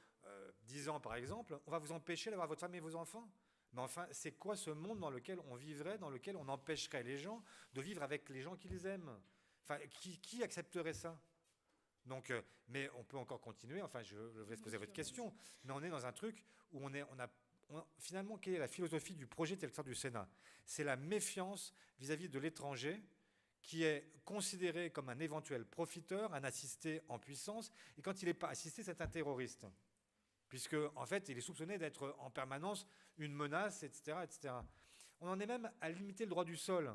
10 ans par exemple, on va vous empêcher d'avoir votre femme et vos enfants. Mais enfin, c'est quoi ce monde dans lequel on vivrait, dans lequel on empêcherait les gens de vivre avec les gens qu'ils aiment? Enfin, qui accepterait ça? Donc, mais on peut encore continuer. Enfin, je vais poser votre question. Mais on est dans un truc où finalement, quelle est la philosophie du projet tel que sort du Sénat? C'est la méfiance vis-à-vis de l'étranger qui est considéré comme un éventuel profiteur, un assisté en puissance. Et quand il n'est pas assisté, c'est un terroriste. Puisque, en fait, il est soupçonné d'être en permanence une menace, etc., etc. On en est même à limiter le droit du sol.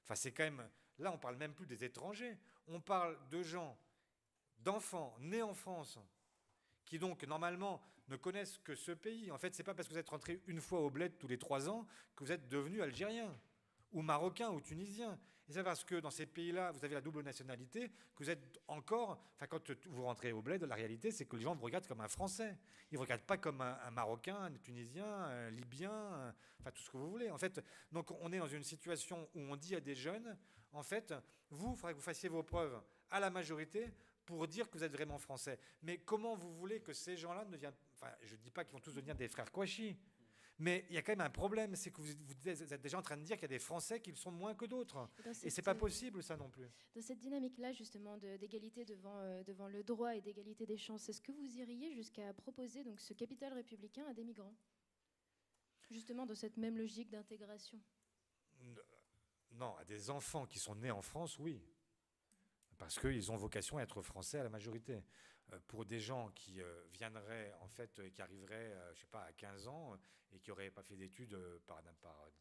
Enfin, c'est quand même... Là, on ne parle même plus des étrangers. On parle de gens, d'enfants nés en France, qui donc, normalement, ne connaissent que ce pays. En fait, ce n'est pas parce que vous êtes rentré une fois au bled tous les 3 ans que vous êtes devenu algérien, ou marocain, ou tunisien. Et c'est parce que dans ces pays-là, vous avez la double nationalité, que vous êtes encore... Enfin, quand vous rentrez au bled, la réalité, c'est que les gens vous regardent comme un Français. Ils ne vous regardent pas comme un Marocain, un Tunisien, un Libyen, enfin, tout ce que vous voulez. En fait, donc, on est dans une situation où on dit à des jeunes... En fait, il faudrait que vous fassiez vos preuves à la majorité pour dire que vous êtes vraiment français. Mais comment vous voulez que ces gens-là ne deviennent... Enfin, je ne dis pas qu'ils vont tous devenir des frères Kouachi, mais il y a quand même un problème, c'est que vous êtes déjà en train de dire qu'il y a des Français qui le sont moins que d'autres. Et ce n'est pas possible, ça non plus. Dans cette dynamique-là, justement, d'égalité devant le droit et d'égalité des chances, est-ce que vous iriez jusqu'à proposer donc, ce capital républicain à des migrants? Justement, dans cette même logique d'intégration? Non, à des enfants qui sont nés en France, oui. Parce qu'ils ont vocation à être français à la majorité. Pour des gens qui viendraient, en fait, qui arriveraient, je ne sais pas, à 15 ans et qui n'auraient pas fait d'études par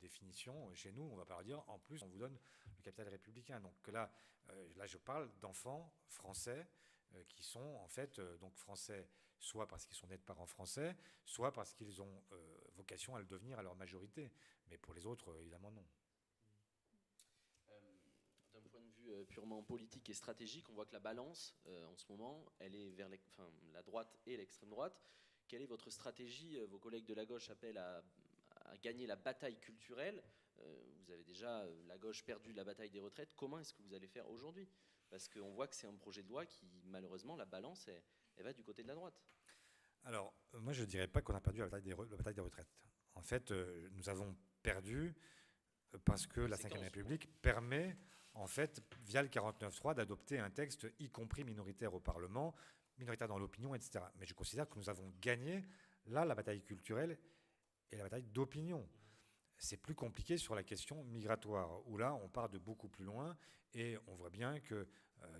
définition, chez nous, on ne va pas leur dire, en plus, on vous donne le capital républicain. Donc là je parle d'enfants français qui sont, en fait, donc français, soit parce qu'ils sont nés de parents français, soit parce qu'ils ont vocation à le devenir à leur majorité. Mais pour les autres, évidemment, non. Purement politique et stratégique, on voit que la balance, en ce moment, elle est vers la droite et l'extrême droite. Quelle est votre stratégie? Vos collègues de la gauche appellent à gagner la bataille culturelle. vous avez déjà, la gauche, perdu la bataille des retraites. Comment est-ce que vous allez faire aujourd'hui? Parce qu'on voit que c'est un projet de loi qui, malheureusement, la balance, elle va du côté de la droite. Alors, moi, je ne dirais pas qu'on a perdu la bataille des retraites. En fait, nous avons perdu parce que la Ve République permet, en fait, via le 49.3, d'adopter un texte, y compris minoritaire au Parlement, minoritaire dans l'opinion, etc. Mais je considère que nous avons gagné, là, la bataille culturelle et la bataille d'opinion. C'est plus compliqué sur la question migratoire, où là, on part de beaucoup plus loin, et on voit bien que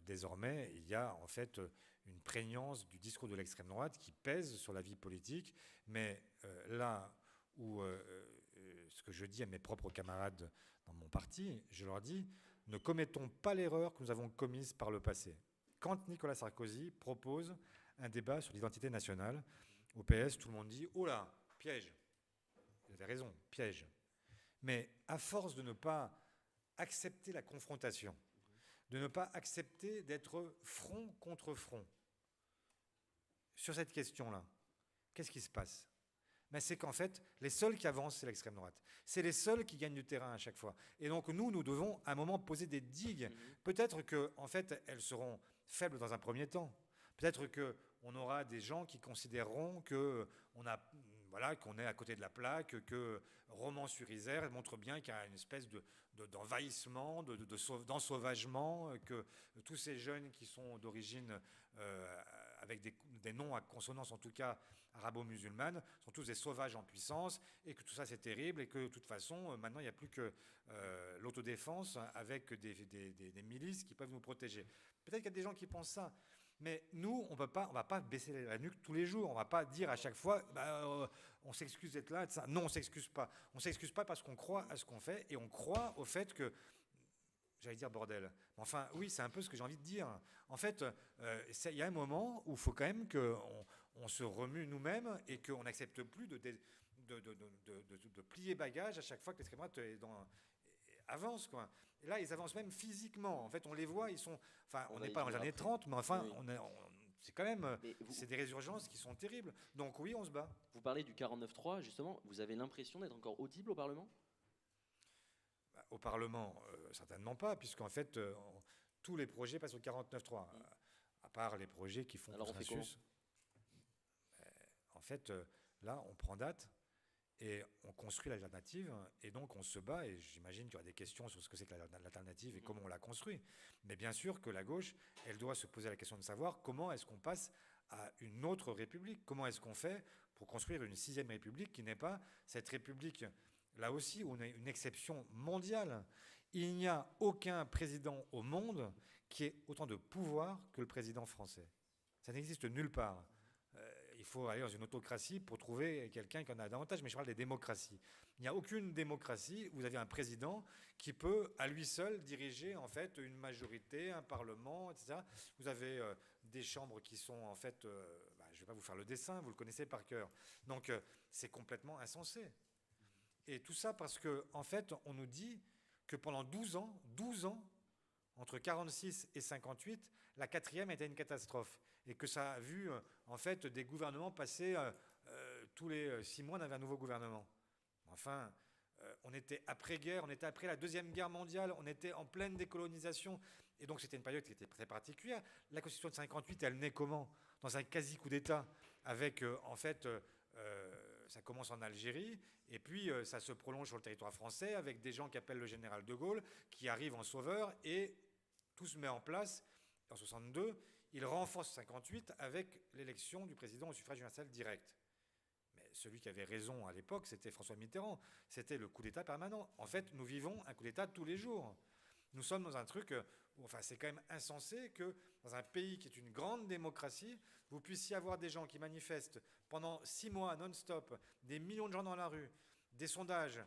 désormais, il y a en fait une prégnance du discours de l'extrême droite qui pèse sur la vie politique, mais là où ce que je dis à mes propres camarades dans mon parti, je leur dis, ne commettons pas l'erreur que nous avons commise par le passé. Quand Nicolas Sarkozy propose un débat sur l'identité nationale, au PS, tout le monde dit « Oh là, piège !» Vous avez raison, piège. Mais à force de ne pas accepter la confrontation, de ne pas accepter d'être front contre front sur cette question-là, qu'est-ce qui se passe? Mais c'est qu'en fait, les seuls qui avancent, c'est l'extrême droite. C'est les seuls qui gagnent du terrain à chaque fois. Et donc nous devons à un moment poser des digues. Peut-être qu'en fait, elles seront faibles dans un premier temps. Peut-être qu'on aura des gens qui considéreront qu'on est à côté de la plaque, que Romans-sur-Isère montre bien qu'il y a une espèce d'envahissement, d'ensauvagement, que tous ces jeunes qui sont d'origine avec des noms à consonance, en tout cas arabo-musulmane, sont tous des sauvages en puissance, et que tout ça c'est terrible, et que de toute façon, maintenant il n'y a plus que l'autodéfense avec des milices qui peuvent nous protéger. Peut-être qu'il y a des gens qui pensent ça, mais nous, on ne va pas baisser la nuque tous les jours, on ne va pas dire à chaque fois, on s'excuse d'être là, etc. Non, on ne s'excuse pas. On ne s'excuse pas parce qu'on croit à ce qu'on fait, et on croit au fait que, j'allais dire bordel, enfin oui, c'est un peu ce que j'ai envie de dire. En fait, il y a un moment où il faut quand même qu'on se remue nous-mêmes et qu'on n'accepte plus de plier bagage à chaque fois que l'extrême droite avance, quoi. Et là, ils avancent même physiquement. En fait, on les voit, ils sont... Enfin, on n'est pas dans les années 30, mais enfin, oui. C'est quand même... C'est des résurgences qui sont terribles. Donc oui, on se bat. Vous parlez du 49.3, justement. Vous avez l'impression d'être encore audible au Parlement? Au Parlement, certainement pas, puisqu'en fait, tous les projets passent au 49.3, à part les projets qui font consensus. En fait, là, on prend date et on construit l'alternative, et donc on se bat, et j'imagine qu'il y aura des questions sur ce que c'est que l'alternative et comment on la construit. Mais bien sûr que la gauche, elle doit se poser la question de savoir comment est-ce qu'on passe à une autre république, comment est-ce qu'on fait pour construire une 6e république qui n'est pas cette république, là aussi, où on a une exception mondiale. Il n'y a aucun président au monde qui ait autant de pouvoir que le président français. Ça n'existe nulle part. Il faut aller dans une autocratie pour trouver quelqu'un qui en a davantage, mais je parle des démocraties. Il n'y a aucune démocratie où vous avez un président qui peut, à lui seul, diriger en fait une majorité, un parlement, etc. Vous avez des chambres qui sont en fait... je ne vais pas vous faire le dessin, vous le connaissez par cœur. Donc c'est complètement insensé. Et tout ça parce qu'en fait, on nous dit que pendant 12 ans, entre 46 et 58, la 4e était une catastrophe. Et que ça a vu, en fait, des gouvernements passer tous les 6 mois, on avait un nouveau gouvernement. Enfin, on était après-guerre, on était après la Deuxième Guerre mondiale, on était en pleine décolonisation. Et donc, c'était une période qui était très particulière. La Constitution de 58, elle naît comment? Dans un quasi-coup d'État, avec, en fait... ça commence en Algérie, et puis ça se prolonge sur le territoire français, avec des gens qui appellent le général de Gaulle, qui arrivent en sauveur, et tout se met en place. En 62, il renforce 58 avec l'élection du président au suffrage universel direct. Mais celui qui avait raison à l'époque, c'était François Mitterrand. C'était le coup d'État permanent. En fait, nous vivons un coup d'État tous les jours. Nous sommes dans un truc... Enfin, c'est quand même insensé que dans un pays qui est une grande démocratie, vous puissiez avoir des gens qui manifestent pendant 6 mois non-stop, des millions de gens dans la rue, des sondages,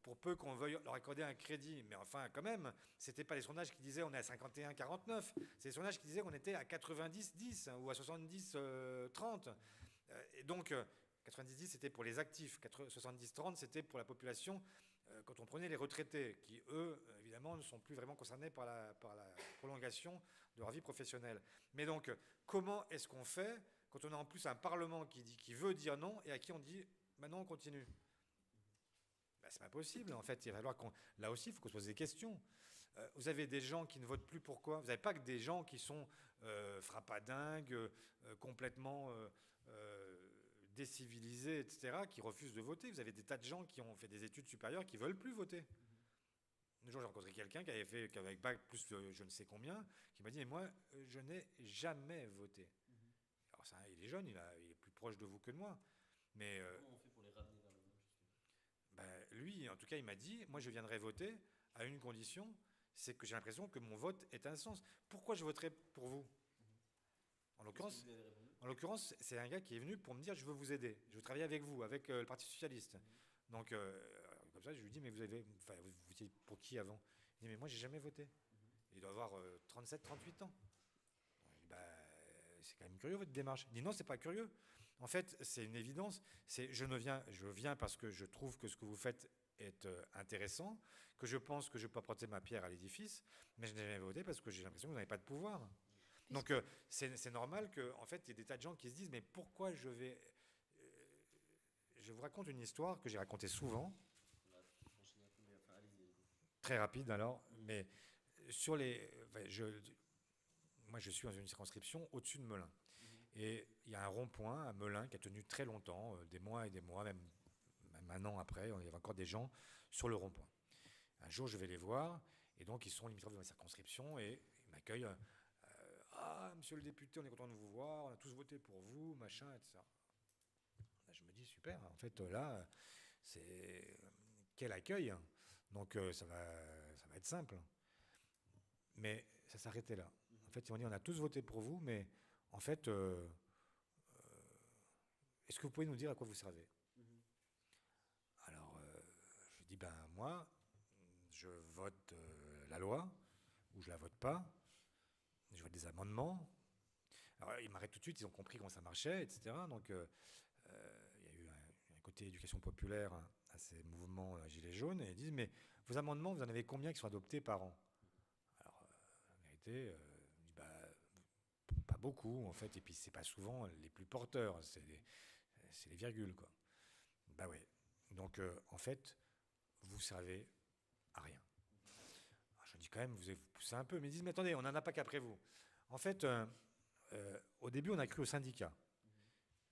pour peu qu'on veuille leur accorder un crédit. Mais enfin, quand même, ce n'était pas les sondages qui disaient on est à 51-49, c'est les sondages qui disaient qu'on était à 90-10 ou à 70-30. Et donc, 90-10, c'était pour les actifs, 70-30, c'était pour la population... quand on prenait les retraités, qui, eux, évidemment, ne sont plus vraiment concernés par la prolongation de leur vie professionnelle. Mais donc, comment est-ce qu'on fait quand on a en plus un Parlement qui veut dire non et à qui on dit « maintenant on continue ». Ben, c'est pas possible. En fait, il va falloir là aussi, il faut qu'on se pose des questions. Vous avez des gens qui ne votent plus, pourquoi? Vous n'avez pas que des gens qui sont frappadingues, complètement décivilisés, etc., qui refusent de voter. Vous avez des tas de gens qui ont fait des études supérieures qui ne veulent plus voter. Un jour, j'ai rencontré quelqu'un qui avait bac plus je ne sais combien, qui m'a dit, mais moi, je n'ai jamais voté. Alors ça, il est jeune, il est plus proche de vous que de moi. Mais Comment on fait pour les ramener vers le vote, justement? ben, lui, en tout cas, il m'a dit, moi, je viendrai voter à une condition, c'est que j'ai l'impression que mon vote est un sens. Pourquoi je voterai pour vous? En Qu'est-ce que vous lui avez répondu? l'occurrence, c'est un gars qui est venu pour me dire, je veux vous aider, je veux travailler avec vous, avec le Parti Socialiste. Donc, comme ça, je lui dis, mais vous étiez pour qui avant? Il dit, mais moi, j'ai jamais voté. Il doit avoir 37, 38 ans. Je dis, bah, c'est quand même curieux votre démarche. Il dit, non, c'est pas curieux. En fait, c'est une évidence. Je viens parce que je trouve que ce que vous faites est intéressant, que je pense que je peux apporter ma pierre à l'édifice, mais je n'ai jamais voté parce que j'ai l'impression que vous n'avez pas de pouvoir. Donc, c'est normal qu'en fait, il y ait des tas de gens qui se disent, mais pourquoi je vais... Je vous raconte une histoire que j'ai racontée souvent, très rapide alors, mais sur les... moi, je suis dans une circonscription au-dessus de Melun. Et il y a un rond-point à Melun qui a tenu très longtemps, des mois et des mois, même un an après, il y avait encore des gens sur le rond-point. Un jour, je vais les voir, et donc ils sont limitrophes de ma circonscription, et ils m'accueillent. Ah, monsieur le député, on est content de vous voir, on a tous voté pour vous, machin, etc. Là, je me dis, super, en fait, là, c'est... Quel accueil! Donc, ça va être simple. Mais ça s'arrêtait là. En fait, ils m'ont dit, on a tous voté pour vous, mais en fait, est-ce que vous pouvez nous dire à quoi vous servez? Alors, je dis, ben moi, je vote la loi, ou je la vote pas, je vote des amendements. Alors, ils m'arrêtent tout de suite, ils ont compris comment ça marchait, etc. Donc, il y a eu un côté éducation populaire à ces mouvements Gilets jaunes, et ils disent, mais vos amendements, vous en avez combien qui sont adoptés par an? Alors, la vérité, je dis, bah, pas beaucoup, en fait, et puis c'est pas souvent les plus porteurs, c'est les virgules, quoi. Bah ouais. Donc, en fait, vous servez à rien. Alors, je dis quand même, vous poussez un peu, mais ils disent, mais attendez, on n'en a pas qu'après vous. En fait, au début, on a cru aux syndicats.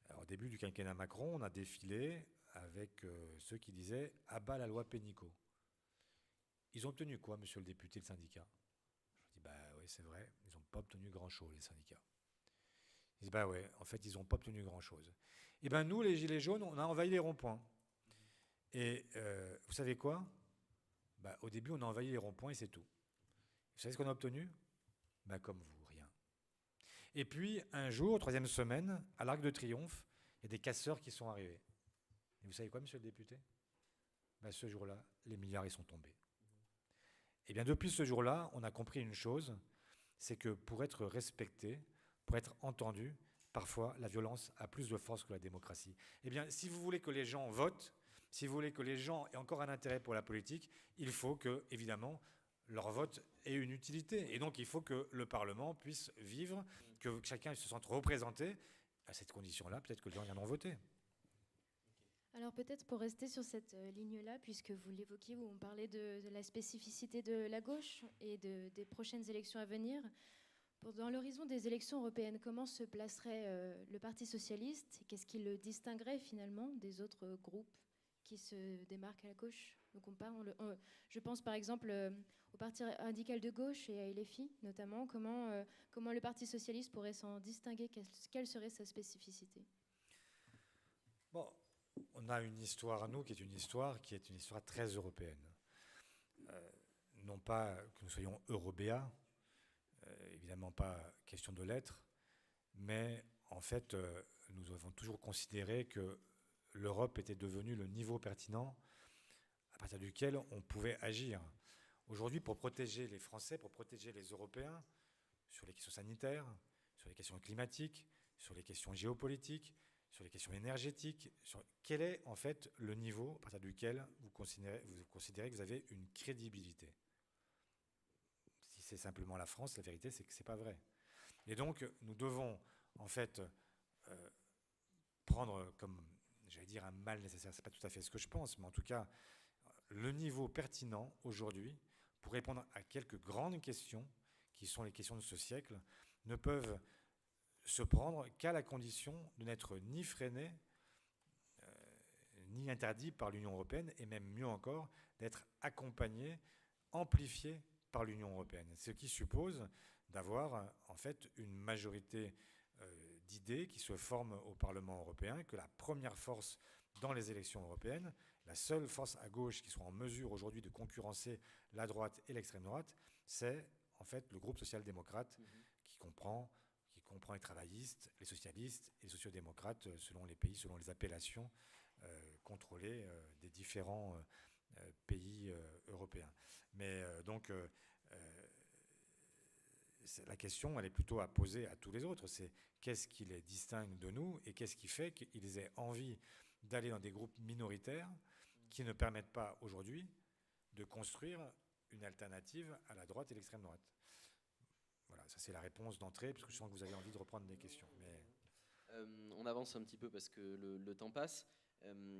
Alors, au début du quinquennat Macron, on a défilé avec ceux qui disaient « à bas la loi Pénicaud ». Ils ont obtenu quoi, monsieur le député, le syndicat? Je dis « bah oui, c'est vrai, ils n'ont pas obtenu grand-chose, les syndicats ». Ils disent « bah ouais, en fait, ils n'ont pas obtenu grand-chose ». Et bien nous, les Gilets jaunes, on a envahi les ronds-points. Et vous savez quoi? Bah, au début, on a envahi les ronds-points et c'est tout. Vous savez ce qu'on a obtenu? Bah, comme vous, rien. Et puis, un jour, troisième semaine, à l'Arc de Triomphe, il y a des casseurs qui sont arrivés. Et vous savez quoi, monsieur le député? Ben, ce jour-là, les milliards, ils sont tombés. Et bien, depuis ce jour-là, on a compris une chose, c'est que pour être respecté, pour être entendu, parfois, la violence a plus de force que la démocratie. Eh bien, si vous voulez que les gens votent, si vous voulez que les gens aient encore un intérêt pour la politique, il faut que, évidemment, leur vote ait une utilité. Et donc, il faut que le Parlement puisse vivre, que chacun se sente représenté. À cette condition-là, peut-être que les gens viendront voter. Alors peut-être pour rester sur cette ligne-là, puisque vous l'évoquiez, où on parlait de la spécificité de la gauche et des prochaines élections à venir, dans l'horizon des élections européennes, comment se placerait le Parti socialiste? Qu'est-ce qui le distinguerait finalement des autres groupes qui se démarquent à la gauche? Donc je pense par exemple au Parti radical de gauche et à LFI notamment. Comment le Parti socialiste pourrait s'en distinguer? Quelle serait sa spécificité? Bon, on a une histoire à nous qui est une histoire très européenne. Non pas que nous soyons eurobéats, évidemment pas question de l'être, mais en fait, nous avons toujours considéré que l'Europe était devenue le niveau pertinent à partir duquel on pouvait agir. Aujourd'hui, pour protéger les Français, pour protéger les Européens, sur les questions sanitaires, sur les questions climatiques, sur les questions géopolitiques, sur les questions énergétiques, quel est en fait le niveau à partir duquel vous considérez que vous avez une crédibilité? Si c'est simplement la France, la vérité c'est que ce n'est pas vrai. Et donc nous devons en fait prendre comme, j'allais dire, un mal nécessaire, ce n'est pas tout à fait ce que je pense, mais en tout cas le niveau pertinent aujourd'hui pour répondre à quelques grandes questions, qui sont les questions de ce siècle, ne peuvent se prendre qu'à la condition de n'être ni freinés, ni interdits par l'Union européenne, et même mieux encore, d'être accompagnés, amplifiés par l'Union européenne. Ce qui suppose d'avoir en fait une majorité d'idées qui se forment au Parlement européen, que la première force dans les élections européennes, la seule force à gauche qui soit en mesure aujourd'hui de concurrencer la droite et l'extrême droite, c'est en fait le groupe social-démocrate qui comprend les travaillistes, les socialistes et les sociodémocrates selon les pays, selon les appellations contrôlées des différents pays européens. Mais donc la question, elle est plutôt à poser à tous les autres. C'est qu'est-ce qui les distingue de nous et qu'est-ce qui fait qu'ils aient envie d'aller dans des groupes minoritaires qui ne permettent pas aujourd'hui de construire une alternative à la droite et l'extrême droite. Voilà, ça c'est la réponse d'entrée, parce que je sens que vous avez envie de reprendre des questions. Mais... on avance un petit peu parce que le temps passe.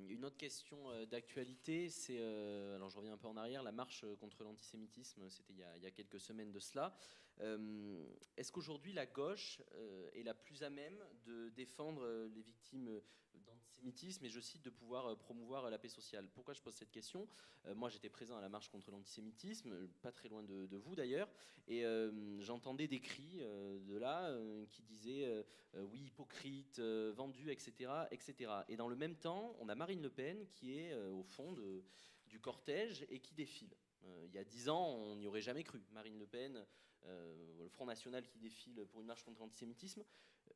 Une autre question d'actualité, c'est, alors je reviens un peu en arrière, la marche contre l'antisémitisme, c'était il y a quelques semaines de cela. Est-ce qu'aujourd'hui la gauche est la plus à même de défendre les victimes d'antisémitisme et, je cite, de pouvoir promouvoir la paix sociale? Pourquoi je pose cette question? Moi j'étais présent à la marche contre l'antisémitisme, pas très loin de vous d'ailleurs, et j'entendais des cris de là qui disaient oui, hypocrite, vendu, etc., etc. Et dans le même temps, on a Marine Le Pen qui est au fond du cortège et qui défile. Il y a 10 ans, on n'y aurait jamais cru. Marine Le Pen, le Front National qui défile pour une marche contre l'antisémitisme.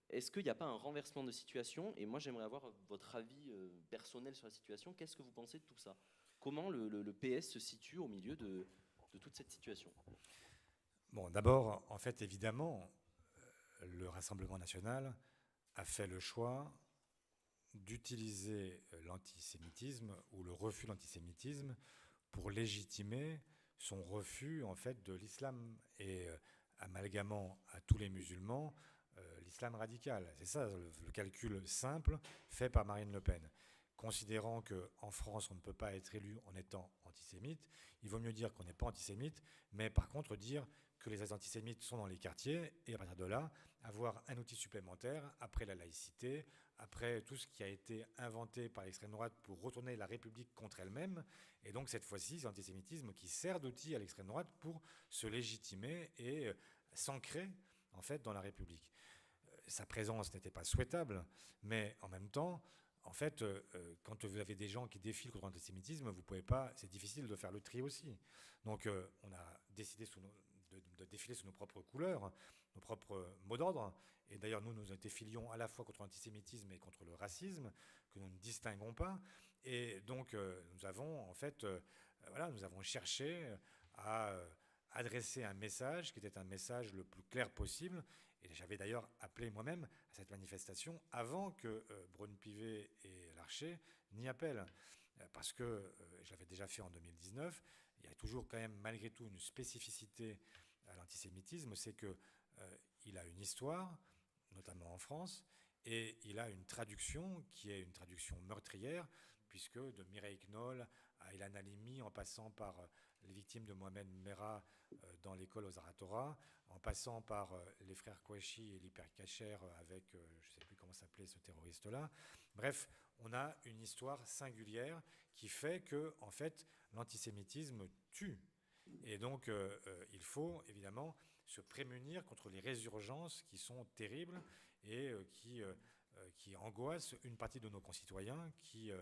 Est-ce qu'il n'y a pas un renversement de situation? Et moi, j'aimerais avoir votre avis personnel sur la situation. Qu'est-ce que vous pensez de tout ça? Comment le PS se situe au milieu de toute cette situation? Bon, d'abord, en fait, évidemment, le Rassemblement national a fait le choix d'utiliser l'antisémitisme ou le refus de l'antisémitisme pour légitimer son refus en fait de l'islam et amalgamant à tous les musulmans l'islam radical. C'est ça le calcul simple fait par Marine Le Pen. Considérant qu'en France, on ne peut pas être élu en étant antisémite, il vaut mieux dire qu'on n'est pas antisémite, mais par contre dire que les antisémites sont dans les quartiers, et à partir de là, avoir un outil supplémentaire après la laïcité, après tout ce qui a été inventé par l'extrême droite pour retourner la République contre elle-même, et donc cette fois-ci, c'est l'antisémitisme qui sert d'outil à l'extrême droite pour se légitimer et s'ancrer en fait dans la République. Sa présence n'était pas souhaitable, mais en même temps, en fait, quand vous avez des gens qui défilent contre l'antisémitisme, vous pouvez pas, c'est difficile de faire le tri aussi. Donc on a décidé de défiler sous nos propres couleurs, nos propres mots d'ordre. Et d'ailleurs, nous défilions à la fois contre l'antisémitisme et contre le racisme, que nous ne distinguons pas. Et donc, nous avons en fait, nous avons cherché à adresser un message qui était un message le plus clair possible. Et j'avais d'ailleurs appelé moi-même à cette manifestation avant que Braun-Pivet et Larcher n'y appellent. Parce que je l'avais déjà fait en 2019. Il y a toujours quand même, malgré tout, une spécificité à l'antisémitisme, c'est qu'il a une histoire, notamment en France, et il a une traduction qui est une traduction meurtrière, puisque de Mireille Knoll à Ilan Halimi, en passant par les victimes de Mohamed Merah dans l'école aux Zaratora, en passant par les frères Kouachi et l'hypercacher avec, je ne sais plus comment s'appelait ce terroriste-là. Bref, on a une histoire singulière qui fait que, en fait, l'antisémitisme tue. Et donc, il faut évidemment se prémunir contre les résurgences qui sont terribles et qui angoissent une partie de nos concitoyens qui,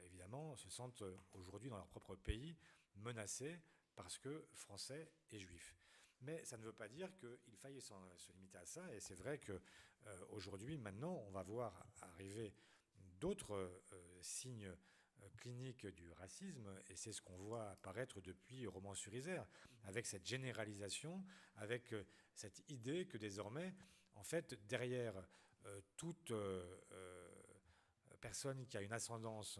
évidemment, se sentent aujourd'hui dans leur propre pays menacés parce que français et juifs. Mais ça ne veut pas dire qu'il faille se limiter à ça. Et c'est vrai qu'aujourd'hui, maintenant, on va voir arriver d'autres signes clinique du racisme, et c'est ce qu'on voit apparaître depuis Romans-sur-Isère, avec cette généralisation, avec cette idée que désormais, en fait, derrière toute personne qui a une ascendance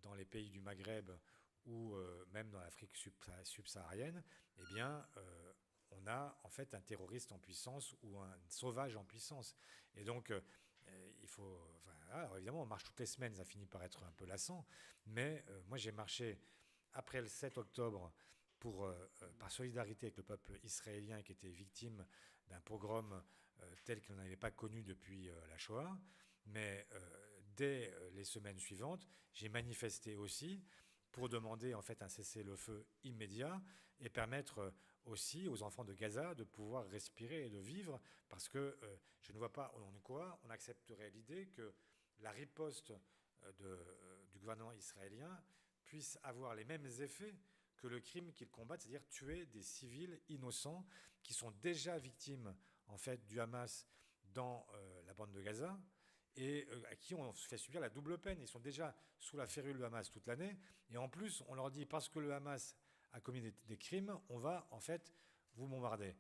dans les pays du Maghreb ou même dans l'Afrique subsaharienne, eh bien, on a en fait un terroriste en puissance ou un sauvage en puissance. Et donc, il faut... alors évidemment, on marche toutes les semaines, ça finit par être un peu lassant, mais moi j'ai marché après le 7 octobre par solidarité avec le peuple israélien qui était victime d'un pogrom tel qu'il n'en avait pas connu depuis la Shoah. Mais dès les semaines suivantes, j'ai manifesté aussi pour demander en fait un cessez-le-feu immédiat et permettre aussi aux enfants de Gaza de pouvoir respirer et de vivre, parce que je ne vois pas au nom de quoi on accepterait l'idée que la riposte du gouvernement israélien puisse avoir les mêmes effets que le crime qu'ils combattent, c'est-à-dire tuer des civils innocents qui sont déjà victimes en fait du Hamas dans la bande de Gaza et à qui on fait subir la double peine. Ils sont déjà sous la férule du Hamas toute l'année et en plus on leur dit parce que le Hamas a commis des crimes, on va en fait vous bombarder.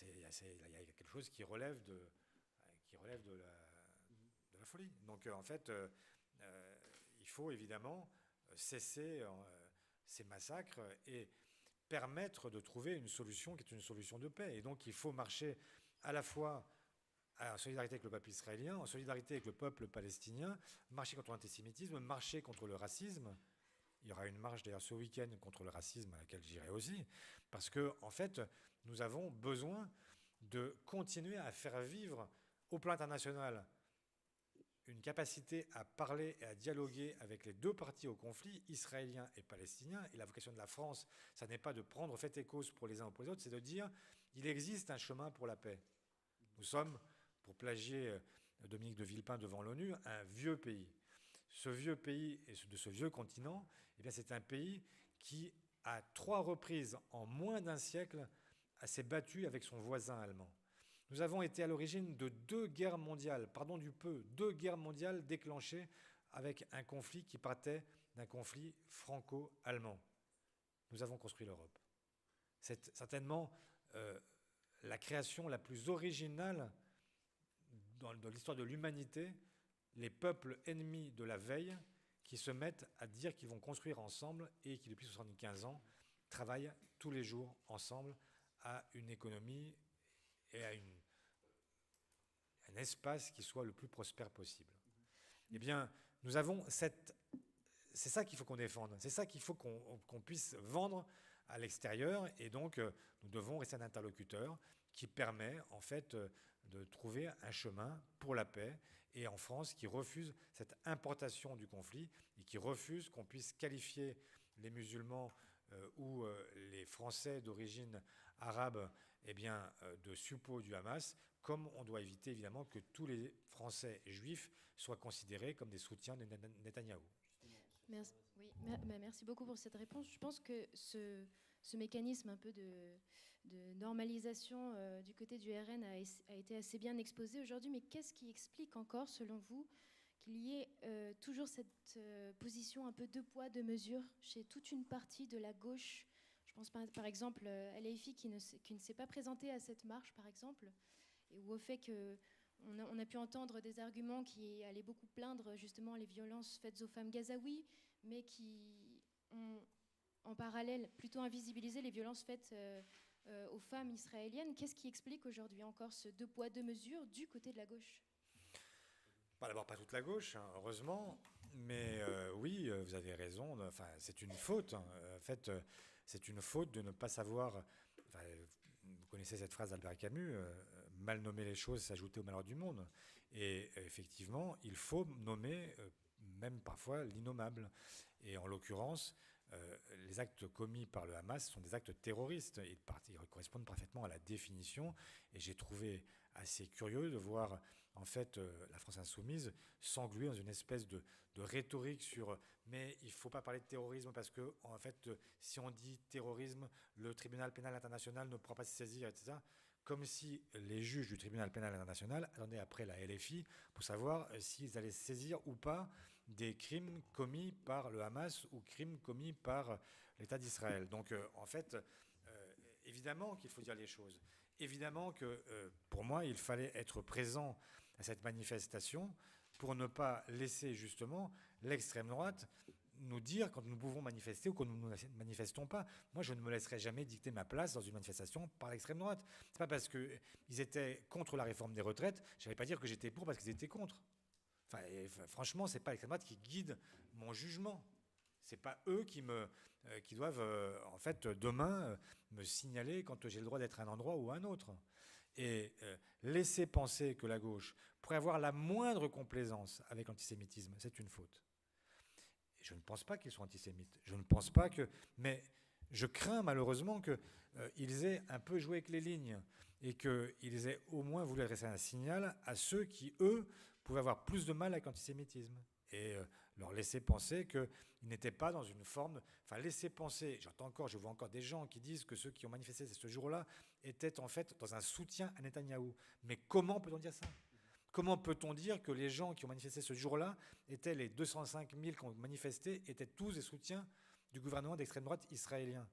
Il y a quelque chose qui relève de la folie. Donc en fait, il faut évidemment cesser ces massacres et permettre de trouver une solution qui est une solution de paix. Et donc il faut marcher à la fois en solidarité avec le peuple israélien, en solidarité avec le peuple palestinien, marcher contre l'antisémitisme, marcher contre le racisme. Il y aura une marche d'ailleurs ce week-end contre le racisme à laquelle j'irai aussi, parce que en fait, nous avons besoin de continuer à faire vivre au plan international une capacité à parler et à dialoguer avec les deux parties au conflit, israélien et palestinien. Et la vocation de la France, ça n'est pas de prendre fait et cause pour les uns ou pour les autres, c'est de dire il existe un chemin pour la paix. Nous sommes, pour plagier Dominique de Villepin devant l'ONU, un vieux pays. Ce vieux pays et de ce vieux continent, eh bien, c'est un pays qui, à 3 reprises en moins d'un siècle, s'est battu avec son voisin allemand. Nous avons été à l'origine de 2 guerres mondiales, pardon du peu, 2 guerres mondiales déclenchées avec un conflit qui partait d'un conflit franco-allemand. Nous avons construit l'Europe. C'est certainement la création la plus originale dans l'histoire de l'humanité, les peuples ennemis de la veille qui se mettent à dire qu'ils vont construire ensemble et qui, depuis 75 ans, travaillent tous les jours ensemble à une économie et à un espace qui soit le plus prospère possible. Eh bien, nous avons c'est ça qu'il faut qu'on défende, c'est ça qu'il faut qu'on puisse vendre à l'extérieur, et donc nous devons rester un interlocuteur qui permet en fait de trouver un chemin pour la paix, et en France qui refuse cette importation du conflit et qui refuse qu'on puisse qualifier les musulmans ou les Français d'origine arabe de suppôts du Hamas, comme on doit éviter évidemment que tous les Français juifs soient considérés comme des soutiens de Netanyahou. Merci, oui, merci beaucoup pour cette réponse. Je pense que ce mécanisme un peu de normalisation du côté du RN a été assez bien exposé aujourd'hui, mais qu'est-ce qui explique encore, selon vous, qu'il y ait toujours cette position un peu deux poids, deux mesures chez toute une partie de la gauche? Je pense par exemple à LFI qui ne s'est pas présenté à cette marche, par exemple, ou au fait qu'on a pu entendre des arguments qui allaient beaucoup plaindre justement les violences faites aux femmes gazaouis, mais qui ont en parallèle plutôt invisibilisé les violences faites aux femmes israéliennes. Qu'est-ce qui explique aujourd'hui encore ce deux poids, deux mesures du côté de la gauche? D'abord, pas toute la gauche, hein, heureusement, mais oui, vous avez raison, enfin, c'est une faute. Hein. En fait, c'est une faute de ne pas savoir... Enfin, vous connaissez cette phrase d'Albert Camus, mal nommer les choses, s'ajouter au malheur du monde. Et effectivement, il faut nommer même parfois l'innommable. Et en l'occurrence, les actes commis par le Hamas sont des actes terroristes. Ils correspondent parfaitement à la définition. Et j'ai trouvé assez curieux de voir en fait la France insoumise s'engluer dans une espèce de rhétorique sur mais il ne faut pas parler de terrorisme parce que en fait si on dit terrorisme, le tribunal pénal international ne pourra pas se saisir, etc. Comme si les juges du tribunal pénal international attendaient après la LFI pour savoir s'ils allaient se saisir ou pas des crimes commis par le Hamas ou crimes commis par l'État d'Israël. Donc en fait, évidemment qu'il faut dire les choses. Évidemment que pour moi, il fallait être présent à cette manifestation pour ne pas laisser justement l'extrême droite nous dire quand nous pouvons manifester ou quand nous ne manifestons pas. Moi, je ne me laisserai jamais dicter ma place dans une manifestation par l'extrême droite. C'est pas parce qu'ils étaient contre la réforme des retraites, je n'allais pas dire que j'étais pour parce qu'ils étaient contre. Franchement, c'est pas l'extrême droite qui guide mon jugement. C'est pas eux qui doivent, en fait, demain, me signaler quand j'ai le droit d'être à un endroit ou à un autre. Et laisser penser que la gauche pourrait avoir la moindre complaisance avec l'antisémitisme, c'est une faute. Et je ne pense pas qu'ils soient antisémites. Je ne pense pas que... Mais je crains malheureusement qu'ils aient un peu joué avec les lignes et qu'ils aient au moins voulu adresser un signal à ceux qui, eux, pouvaient avoir plus de mal avec l'antisémitisme. Et leur laisser penser qu'ils n'étaient pas dans une forme... Enfin, laisser penser... je vois encore des gens qui disent que ceux qui ont manifesté ce jour-là étaient en fait dans un soutien à Netanyahou. Mais comment peut-on dire ça ? Comment peut-on dire que les gens qui ont manifesté ce jour-là étaient les 205 000 qui ont manifesté, étaient tous des soutiens du gouvernement d'extrême droite israélien ?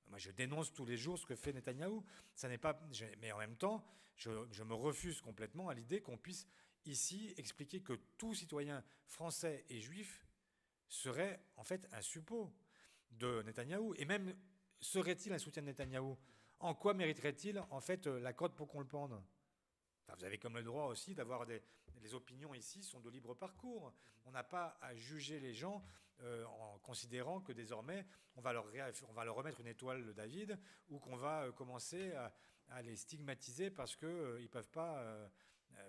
Moi, je dénonce tous les jours ce que fait Netanyahou. Ça n'est pas... Mais en même temps, je me refuse complètement à l'idée qu'on puisse ici expliquer que tout citoyen français et juif serait en fait un suppôt de Netanyahou. Et même, serait-il un soutien de Netanyahou ? En quoi mériterait-il en fait la cote pour qu'on le pende ? Enfin, vous avez comme le droit aussi d'avoir les opinions ici sont de libre parcours. On n'a pas à juger les gens en considérant que désormais on va leur remettre une étoile de David ou qu'on va commencer à les stigmatiser parce qu'ils peuvent pas,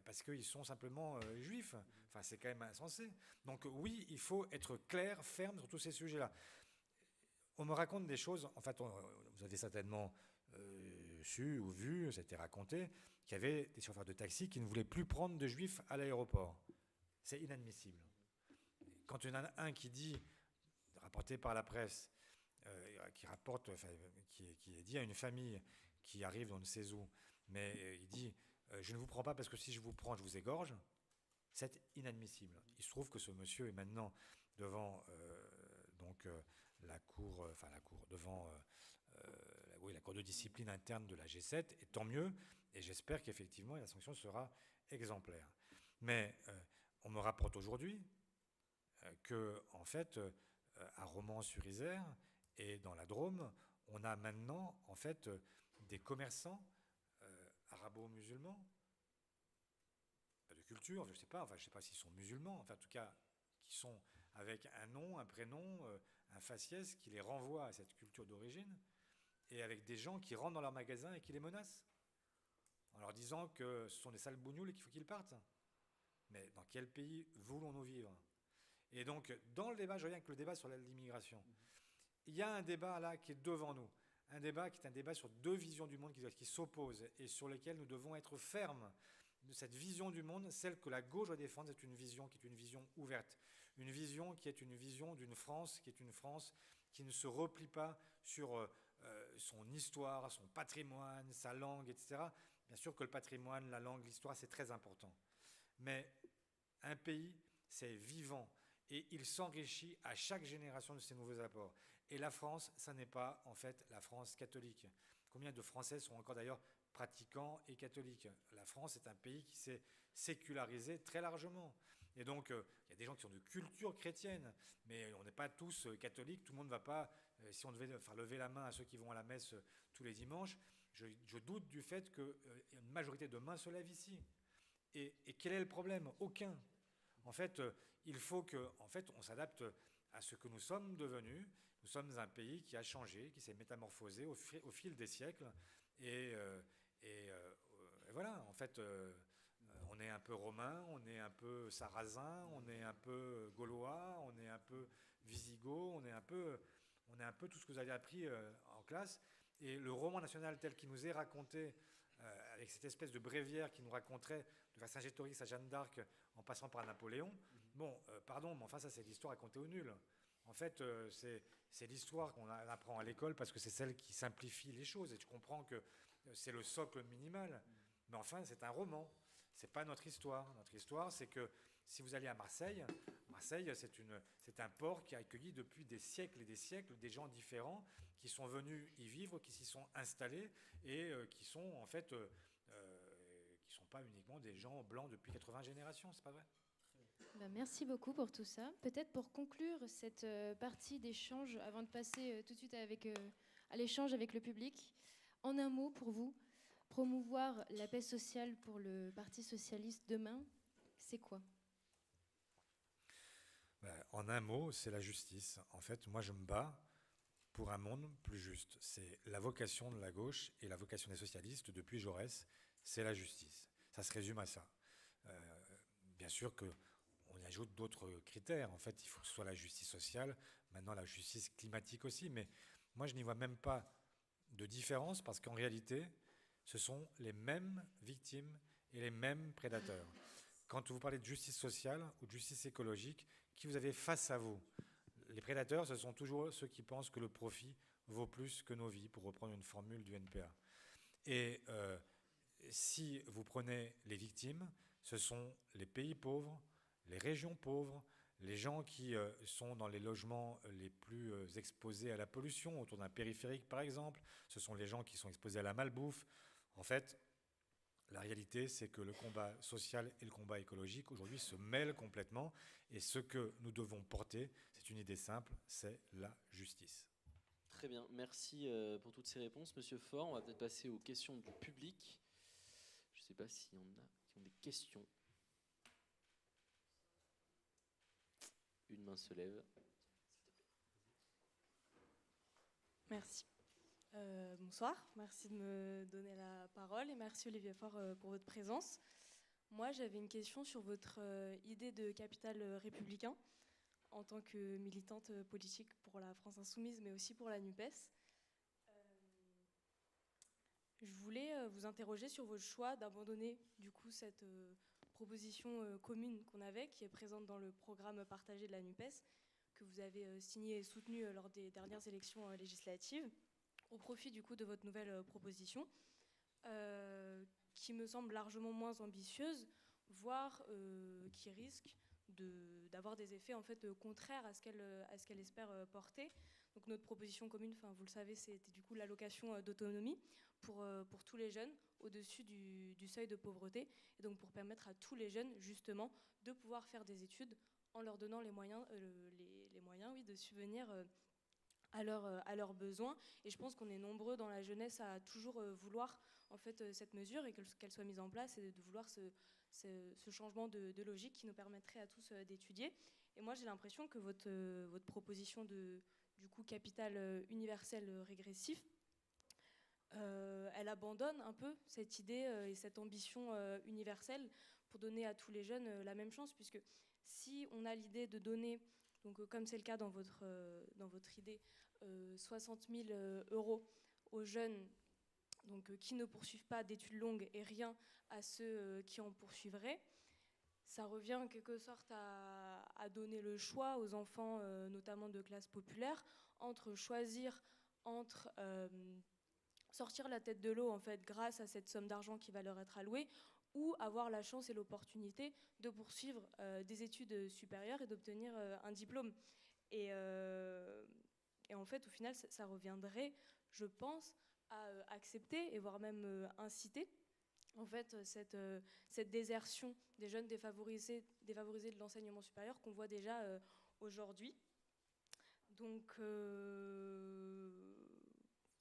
parce qu'ils sont simplement juifs. Enfin, c'est quand même insensé. Donc oui, il faut être clair, ferme sur tous ces sujets-là. On me raconte des choses. En fait, vous avez certainement su ou vu, ça a été raconté, qu'il y avait des chauffeurs de taxi qui ne voulaient plus prendre de juifs à l'aéroport. C'est inadmissible. Quand il y en a un qui dit, rapporté par la presse, qui dit à une famille qui arrive on ne sait où, mais il dit je ne vous prends pas parce que si je vous prends, je vous égorge, c'est inadmissible. Il se trouve que ce monsieur est maintenant devant la cour de discipline interne de la G7, et tant mieux, et j'espère qu'effectivement la sanction sera exemplaire. Mais on me rapporte aujourd'hui que, en fait, à Romans-sur-Isère et dans la Drôme, on a maintenant, en fait, des commerçants arabo-musulmans, de culture, je ne sais pas s'ils sont musulmans, enfin, en tout cas, qui sont avec un nom, un prénom, un faciès qui les renvoie à cette culture d'origine, et avec des gens qui rentrent dans leur magasin et qui les menacent, en leur disant que ce sont des sales bougnoules et qu'il faut qu'ils partent. Mais dans quel pays voulons-nous vivre ? Et donc, dans le débat, je reviens avec le débat sur l'immigration. Il y a un débat là qui est devant nous, un débat qui est un débat sur deux visions du monde qui s'opposent et sur lesquelles nous devons être fermes. De cette vision du monde, celle que la gauche doit défendre, c'est une vision qui est une vision ouverte, une vision qui est une vision d'une France qui est une France qui ne se replie pas sur son histoire, son patrimoine, sa langue, etc. Bien sûr que le patrimoine, la langue, l'histoire, c'est très important. Mais un pays, c'est vivant et il s'enrichit à chaque génération de ses nouveaux apports. Et la France, ça n'est pas en fait la France catholique. Combien de Français sont encore d'ailleurs pratiquants et catholiques ? La France est un pays qui s'est sécularisé très largement. Et donc, il y a des gens qui sont de culture chrétienne, mais on n'est pas tous catholiques. Tout le monde ne va pas, si on devait faire lever la main à ceux qui vont à la messe tous les dimanches, je doute du fait qu'une majorité de mains se lève ici. Et quel est le problème ? Aucun. En fait, il faut qu'on s'adapte à ce que nous sommes devenus. Nous sommes un pays qui a changé, qui s'est métamorphosé au fil des siècles. Et voilà, en fait, on est un peu romain, on est un peu sarrasin, on est un peu gaulois, on est un peu wisigoth, on est un peu tout ce que vous avez appris en classe. Et le roman national tel qu'il nous est raconté, avec cette espèce de bréviaire qui nous raconterait de Vercingétorix à Jeanne d'Arc en passant par Napoléon, pardon, mais enfin ça c'est l'histoire racontée au nul. En fait, c'est l'histoire qu'on apprend à l'école parce que c'est celle qui simplifie les choses. Et je comprends que c'est le socle minimal. Mais enfin, c'est un roman. C'est pas notre histoire. Notre histoire, c'est que si vous allez à Marseille, c'est un port qui a accueilli depuis des siècles et des siècles des gens différents qui sont venus y vivre, qui s'y sont installés et qui sont en fait, qui sont pas uniquement des gens blancs depuis 80 générations. C'est pas vrai ? Merci beaucoup pour tout ça. Peut-être pour conclure cette partie d'échange, avant de passer tout de suite à l'échange avec le public, en un mot pour vous, promouvoir la paix sociale pour le Parti socialiste demain, c'est quoi ? En un mot, c'est la justice. En fait, moi, je me bats pour un monde plus juste. C'est la vocation de la gauche et la vocation des socialistes depuis Jaurès, c'est la justice. Ça se résume à ça. Bien sûr qu'on y ajoute d'autres critères. En fait, il faut que ce soit la justice sociale, maintenant la justice climatique aussi. Mais moi, je n'y vois même pas de différence parce qu'en réalité, ce sont les mêmes victimes et les mêmes prédateurs. Quand vous parlez de justice sociale ou de justice écologique, qui vous avez face à vous? Les prédateurs, ce sont toujours ceux qui pensent que le profit vaut plus que nos vies, pour reprendre une formule du NPA. Et si vous prenez les victimes, ce sont les pays pauvres, les régions pauvres, les gens qui sont dans les logements les plus exposés à la pollution, autour d'un périphérique par exemple, ce sont les gens qui sont exposés à la malbouffe. En fait, la réalité, c'est que le combat social et le combat écologique aujourd'hui se mêlent complètement, et ce que nous devons porter, c'est une idée simple, c'est la justice. Très bien, merci pour toutes ces réponses, Monsieur Faure. On va peut-être passer aux questions du public. Je ne sais pas s'il y en a qui ont des questions. Une main se lève. Merci. Bonsoir, merci de me donner la parole et merci Olivier Faure pour votre présence. Moi, j'avais une question sur votre idée de capital républicain en tant que militante politique pour la France Insoumise, mais aussi pour la NUPES. Je voulais vous interroger sur votre choix d'abandonner du coup cette proposition commune qu'on avait, qui est présente dans le programme partagé de la NUPES, que vous avez signé et soutenu lors des dernières élections législatives, au profit du coup de votre nouvelle proposition, qui me semble largement moins ambitieuse, voire qui risque d'avoir des effets en fait contraires à ce qu'elle espère porter. Donc notre proposition commune, vous le savez, c'était du coup l'allocation d'autonomie pour tous les jeunes au-dessus du seuil de pauvreté, et donc pour permettre à tous les jeunes justement de pouvoir faire des études en leur donnant les moyens, de subvenir à leurs besoins. Et je pense qu'on est nombreux dans la jeunesse à toujours vouloir en fait cette mesure et qu'elle soit mise en place, et de vouloir ce changement de logique qui nous permettrait à tous d'étudier. Et moi j'ai l'impression que votre proposition du coup capital universel régressif, elle abandonne un peu cette idée et cette ambition universelle pour donner à tous les jeunes la même chance, puisque si on a l'idée de donner, donc comme c'est le cas dans votre idée, 60 000 euros aux jeunes donc, qui ne poursuivent pas d'études longues et rien à ceux qui en poursuivraient, ça revient en quelque sorte à donner le choix aux enfants, notamment de classe populaire, entre choisir entre sortir la tête de l'eau en fait grâce à cette somme d'argent qui va leur être allouée, ou avoir la chance et l'opportunité de poursuivre des études supérieures et d'obtenir un diplôme. Et en fait, au final, ça reviendrait, je pense, à accepter et voire même inciter en fait cette désertion des jeunes défavorisés de l'enseignement supérieur qu'on voit déjà aujourd'hui. Donc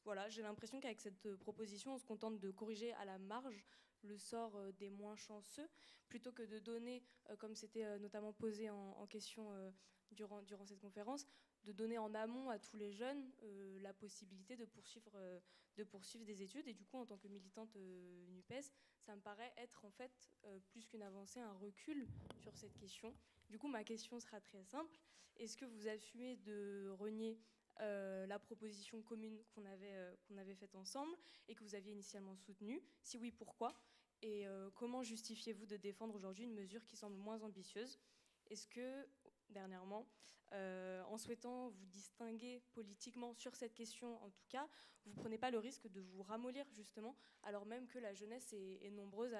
voilà, j'ai l'impression qu'avec cette proposition, on se contente de corriger à la marge le sort des moins chanceux, plutôt que de donner, comme c'était notamment posé en question durant cette conférence, de donner en amont à tous les jeunes la possibilité de poursuivre des études. Et du coup, en tant que militante NUPES, ça me paraît être en fait plus qu'une avancée, un recul sur cette question. Du coup, ma question sera très simple. Est-ce que vous assumez de renier la proposition commune qu'on avait faite ensemble et que vous aviez initialement soutenue? Si oui, pourquoi? Et comment justifiez-vous de défendre aujourd'hui une mesure qui semble moins ambitieuse? Est-ce que, dernièrement, en souhaitant vous distinguer politiquement sur cette question, en tout cas, vous ne prenez pas le risque de vous ramollir, justement, alors même que la jeunesse est nombreuse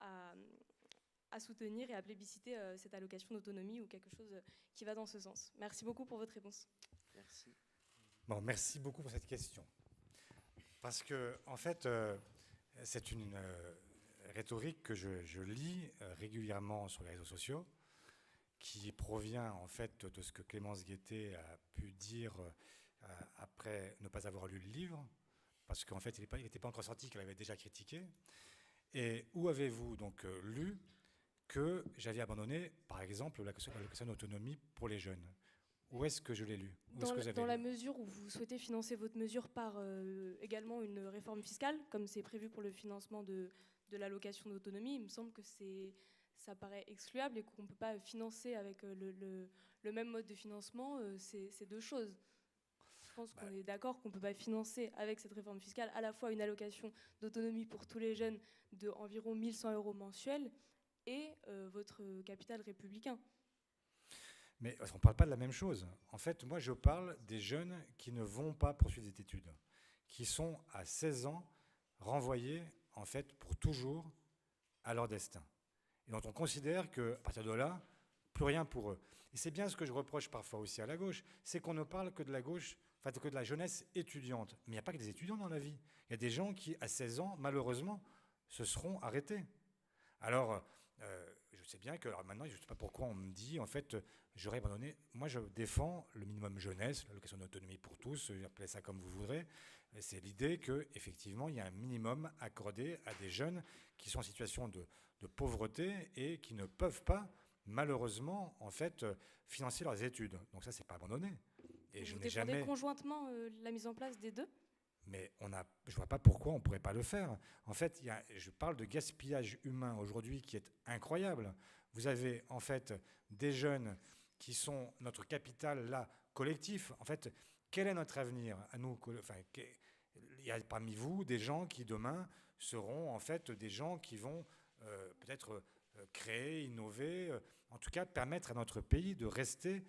à soutenir et à plébisciter cette allocation d'autonomie ou quelque chose qui va dans ce sens? Merci beaucoup pour votre réponse. Merci. Bon, merci beaucoup pour cette question. Parce que, en fait, c'est une rhétorique que je lis régulièrement sur les réseaux sociaux, qui provient en fait de ce que Clémence Guettet a pu dire après ne pas avoir lu le livre, parce qu'en fait, il n'était pas encore sorti, qu'elle avait déjà critiqué. Et où avez-vous donc lu que j'avais abandonné, par exemple, l'allocation d'autonomie pour les jeunes. Où est-ce que je l'ai lu? Dans la mesure où vous souhaitez financer votre mesure par également une réforme fiscale, comme c'est prévu pour le financement de l'allocation d'autonomie, il me semble que ça paraît excluable et qu'on ne peut pas financer avec le même mode de financement ces deux choses. Je pense qu'on est d'accord qu'on ne peut pas financer avec cette réforme fiscale à la fois une allocation d'autonomie pour tous les jeunes de environ 1 100 € mensuels et votre capital républicain. Mais on ne parle pas de la même chose. En fait, moi, je parle des jeunes qui ne vont pas poursuivre des études, qui sont à 16 ans renvoyés, en fait, pour toujours à leur destin. Et dont on considère qu'à partir de là, plus rien pour eux. Et c'est bien ce que je reproche parfois aussi à la gauche, c'est qu'on ne parle que de la gauche, enfin que de la jeunesse étudiante. Mais il n'y a pas que des étudiants dans la vie. Il y a des gens qui, à 16 ans, malheureusement, se seront arrêtés. Alors, je sais bien que alors maintenant, je ne sais pas pourquoi on me dit, en fait, j'aurais abandonné. Moi, je défends le minimum jeunesse, l'allocation d'autonomie pour tous, appelez ça comme vous voudrez. C'est l'idée qu'effectivement, il y a un minimum accordé à des jeunes qui sont en situation de pauvreté et qui ne peuvent pas, malheureusement, en fait, financer leurs études. Donc ça, c'est pas abandonné. Et je n'ai jamais... défendez conjointement la mise en place des deux? Mais je ne vois pas pourquoi on ne pourrait pas le faire. En fait, je parle de gaspillage humain aujourd'hui qui est incroyable. Vous avez en fait des jeunes qui sont notre capital là, collectif. En fait, quel est notre avenir à nous? Enfin, il y a parmi vous des gens qui demain seront en fait des gens qui vont peut-être créer, innover, en tout cas permettre à notre pays de rester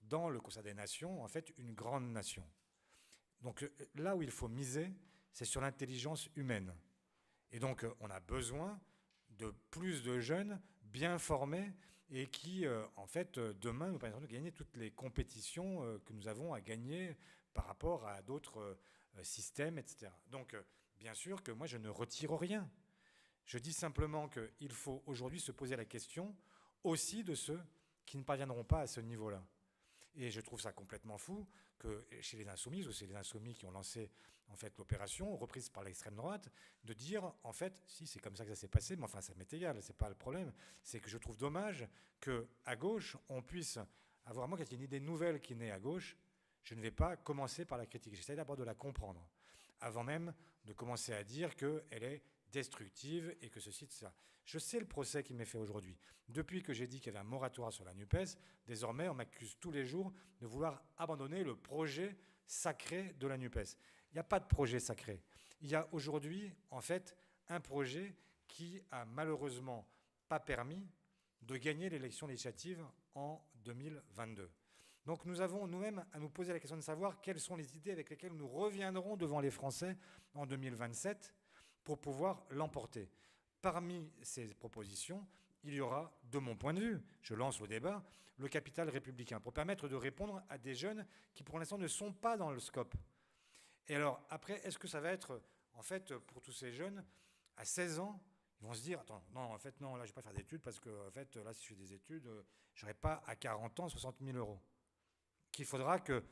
dans le concert des nations, en fait, une grande nation. Donc là où il faut miser, c'est sur l'intelligence humaine. Et donc on a besoin de plus de jeunes bien formés et qui, en fait, demain nous permettront de gagner toutes les compétitions que nous avons à gagner par rapport à d'autres systèmes, etc. Donc bien sûr que moi je ne retire rien. Je dis simplement qu'il faut aujourd'hui se poser la question aussi de ceux qui ne parviendront pas à ce niveau-là. Et je trouve ça complètement fou que chez les Insoumis, ou c'est les Insoumis qui ont lancé en fait l'opération, reprise par l'extrême droite, de dire en fait, si c'est comme ça que ça s'est passé, mais enfin ça m'est égal, c'est pas le problème. C'est que je trouve dommage qu'à gauche, on puisse avoir, moi quand il y a une idée nouvelle qui naît à gauche, je ne vais pas commencer par la critique. J'essaie d'abord de la comprendre, avant même de commencer à dire qu'elle est destructive et que ceci, ça. Je sais le procès qui m'est fait aujourd'hui. Depuis que j'ai dit qu'il y avait un moratoire sur la NUPES, désormais on m'accuse tous les jours de vouloir abandonner le projet sacré de la NUPES. Il n'y a pas de projet sacré. Il y a aujourd'hui en fait un projet qui a malheureusement pas permis de gagner l'élection législative en 2022. Donc nous avons nous-mêmes à nous poser la question de savoir quelles sont les idées avec lesquelles nous reviendrons devant les Français en 2027 pour pouvoir l'emporter. Parmi ces propositions, il y aura, de mon point de vue, je lance au débat, le capital républicain, pour permettre de répondre à des jeunes qui pour l'instant ne sont pas dans le scope. Et alors, après, est-ce que ça va être, en fait, pour tous ces jeunes, à 16 ans, ils vont se dire, attends, non, en fait, non, là, je ne vais pas faire d'études, parce que, en fait, là, si je fais des études, je n'aurai pas à 40 ans 60 000 €. Qu'il faudra que,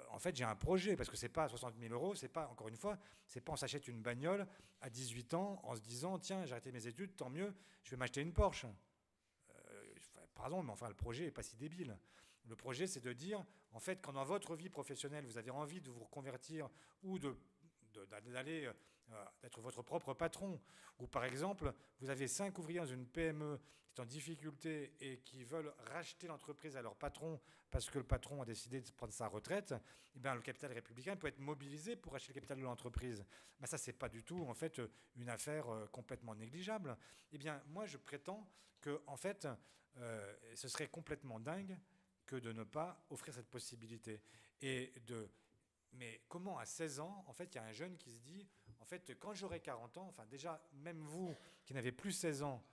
en fait, j'ai un projet, parce que c'est pas 60 000 €, c'est pas, encore une fois, c'est pas on s'achète une bagnole à 18 ans en se disant, tiens, j'ai arrêté mes études, tant mieux, je vais m'acheter une Porsche. Pardon, mais enfin, le projet n'est pas si débile. Le projet, c'est de dire, en fait, quand dans votre vie professionnelle, vous avez envie de vous reconvertir ou d'aller d'être votre propre patron, ou par exemple, vous avez 5 ouvriers dans une PME qui est en difficulté et qui veulent racheter l'entreprise à leur patron parce que le patron a décidé de prendre sa retraite, eh bien, le capital républicain peut être mobilisé pour acheter le capital de l'entreprise. Ben, ça, c'est pas du tout, en fait, une affaire complètement négligeable. Eh bien, moi, je prétends que, en fait, ce serait complètement dingue que de ne pas offrir cette possibilité. Mais comment à 16 ans, en fait, il y a un jeune qui se dit, en fait, quand j'aurai 40 ans, enfin déjà, même vous qui n'avez plus 16 ans,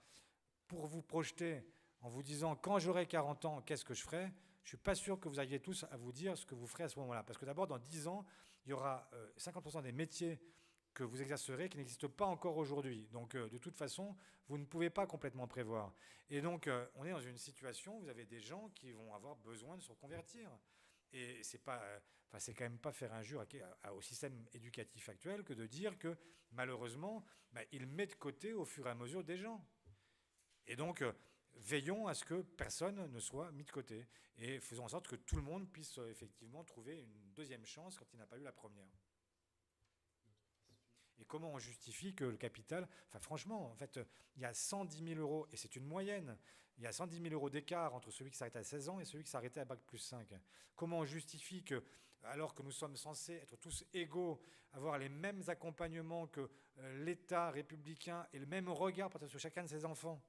pour vous projeter en vous disant, quand j'aurai 40 ans, qu'est-ce que je ferai? Je ne suis pas sûr que vous ayez tous à vous dire ce que vous ferez à ce moment-là. Parce que d'abord, dans 10 ans, il y aura 50% des métiers que vous exercerez qui n'existent pas encore aujourd'hui. Donc, de toute façon, vous ne pouvez pas complètement prévoir. Et donc, on est dans une situation où vous avez des gens qui vont avoir besoin de se reconvertir. Et c'est quand même pas faire injure au système éducatif actuel que de dire que, malheureusement, il met de côté au fur et à mesure des gens. Et donc, veillons à ce que personne ne soit mis de côté et faisons en sorte que tout le monde puisse effectivement trouver une deuxième chance quand il n'a pas eu la première. Et comment on justifie que le capital... Enfin, franchement, en fait, il y a 110 000 euros, et c'est une moyenne, il y a 110 000 euros d'écart entre celui qui s'arrêtait à 16 ans et celui qui s'arrêtait à Bac+5. Comment on justifie que, alors que nous sommes censés être tous égaux, avoir les mêmes accompagnements que l'État républicain et le même regard porté sur chacun de ses enfants,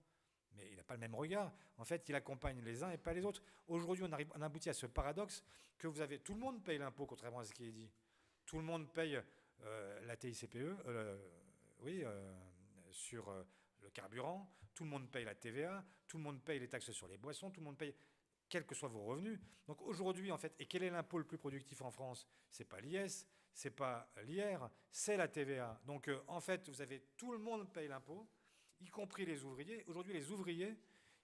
mais il n'a pas le même regard. En fait, il accompagne les uns et pas les autres. Aujourd'hui, on aboutit à ce paradoxe que vous avez... Tout le monde paye l'impôt, contrairement à ce qui est dit. Tout le monde paye la TICPE, sur le carburant. Tout le monde paye la TVA. Tout le monde paye les taxes sur les boissons. Tout le monde paye, quels que soient vos revenus. Donc aujourd'hui, en fait, et quel est l'impôt le plus productif en France? C'est pas l'IS, c'est pas l'IR, c'est la TVA. Donc en fait, vous avez... Tout le monde paye l'impôt, y compris les ouvriers. Aujourd'hui, les ouvriers,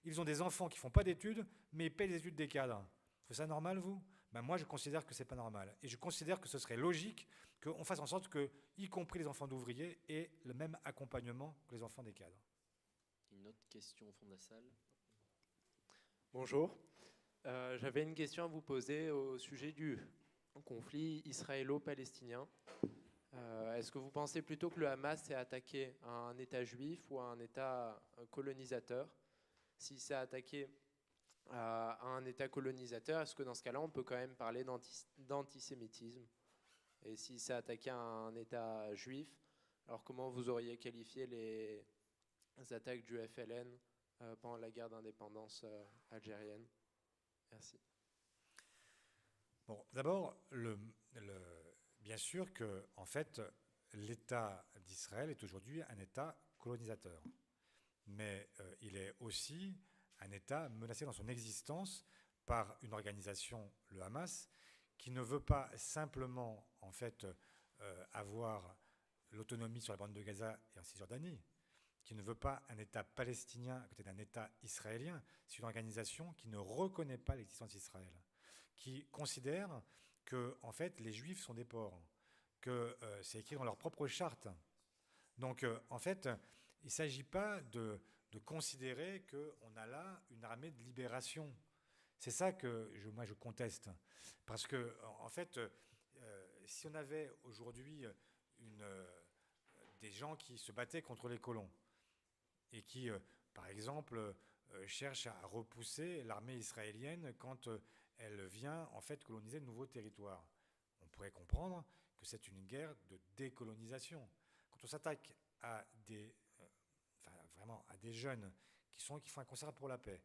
ils ont des enfants qui ne font pas d'études, mais ils payent les études des cadres. Vous trouvez ça normal, vous? Ben moi, je considère que ce n'est pas normal. Et je considère que ce serait logique qu'on fasse en sorte que, y compris les enfants d'ouvriers, aient le même accompagnement que les enfants des cadres. Une autre question au fond de la salle. Bonjour. J'avais une question à vous poser au sujet du conflit israélo-palestinien. Est-ce que vous pensez plutôt que le Hamas s'est attaqué à un État juif ou à un État colonisateur? Si c'est attaqué à un État colonisateur, est-ce que dans ce cas-là, on peut quand même parler d'antisémitisme? Et si c'est attaqué à un État juif, alors comment vous auriez qualifié les attaques du FLN pendant la guerre d'indépendance algérienne? Merci. Bon, d'abord, bien sûr que, en fait, l'État d'Israël est aujourd'hui un État colonisateur. Mais il est aussi un État menacé dans son existence par une organisation, le Hamas, qui ne veut pas simplement, en fait, avoir l'autonomie sur la bande de Gaza et en Cisjordanie, qui ne veut pas un État palestinien à côté d'un État israélien. C'est une organisation qui ne reconnaît pas l'existence d'Israël, qui considère que, en fait, les Juifs sont des porcs, que c'est écrit dans leur propre charte. Donc, en fait, il ne s'agit pas de considérer qu'on a là une armée de libération. C'est ça que moi je conteste. Parce que, en fait, si on avait aujourd'hui des gens qui se battaient contre les colons et qui, par exemple, cherchent à repousser l'armée israélienne quand elle vient en fait coloniser de nouveaux territoires, on pourrait comprendre que c'est une guerre de décolonisation. Quand on s'attaque à vraiment à des jeunes qui font un concert pour la paix,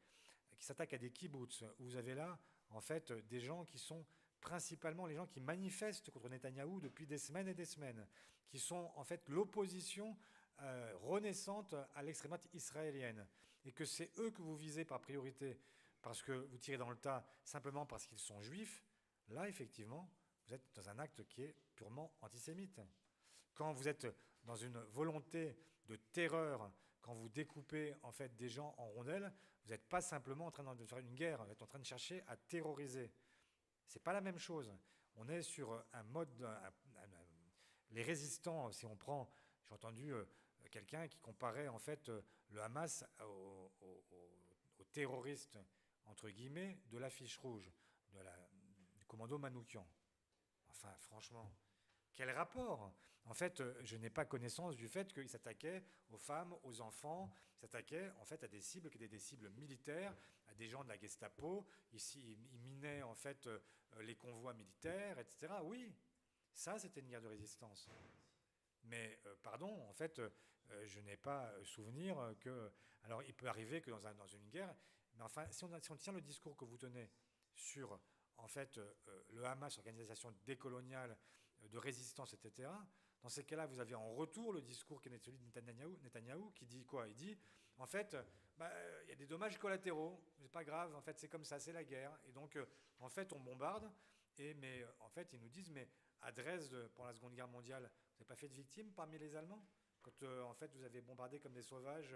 qui s'attaquent à des kibbutz, où vous avez là, en fait, des gens qui sont principalement les gens qui manifestent contre Netanyahou depuis des semaines et des semaines, qui sont en fait l'opposition renaissante à l'extrême droite israélienne, et que c'est eux que vous visez par priorité, parce que vous tirez dans le tas simplement parce qu'ils sont juifs, là, effectivement, vous êtes dans un acte qui est purement antisémite. Quand vous êtes dans une volonté de terreur, quand vous découpez en fait des gens en rondelles, vous n'êtes pas simplement en train de faire une guerre, vous êtes en train de chercher à terroriser. C'est pas la même chose. On est sur un mode... les résistants, si on prend... J'ai entendu quelqu'un qui comparait en fait le Hamas aux terroristes, entre guillemets, de l'affiche rouge, du commando Manoukian. Enfin, franchement, quel rapport? En fait, je n'ai pas connaissance du fait qu'il s'attaquait aux femmes, aux enfants, il s'attaquait en fait à des cibles qui étaient des cibles militaires, à des gens de la Gestapo. Ici, il minait en fait les convois militaires, etc. Oui, ça c'était une guerre de résistance. Mais pardon, en fait, je n'ai pas souvenir que... Alors, il peut arriver que dans une guerre, mais enfin, si on tient le discours que vous tenez sur, en fait, le Hamas, organisation décoloniale, de résistance, etc., dans ces cas-là, vous avez en retour le discours qui est celui de Netanyahou, qui dit quoi? Il dit, en fait, il y a des dommages collatéraux, c'est pas grave, en fait, c'est comme ça, c'est la guerre. Et donc, en fait, on bombarde, mais en fait, ils nous disent, mais à Dresde, pendant la Seconde Guerre mondiale, vous n'avez pas fait de victimes parmi les Allemands? Quand, en fait, vous avez bombardé comme des sauvages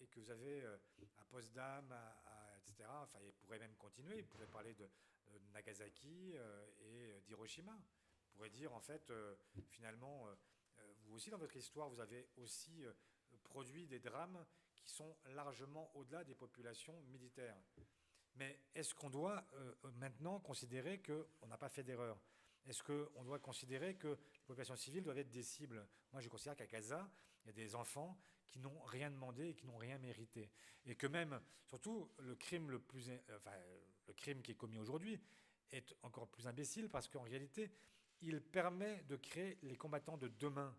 et que vous avez à Potsdam, etc., enfin, il pourrait même continuer, il pourrait parler de Nagasaki et d'Hiroshima. On pourrait dire, en fait, finalement, vous aussi, dans votre histoire, vous avez aussi produit des drames qui sont largement au-delà des populations militaires. Mais est-ce qu'on doit maintenant considérer qu'on n'a pas fait d'erreur? Est-ce qu'on doit considérer que les populations civiles doivent être des cibles? Moi, je considère qu'à Gaza, il y a des enfants qui n'ont rien demandé et qui n'ont rien mérité. Et que même, surtout, le crime le crime qui est commis aujourd'hui est encore plus imbécile parce qu'en réalité, il permet de créer les combattants de demain.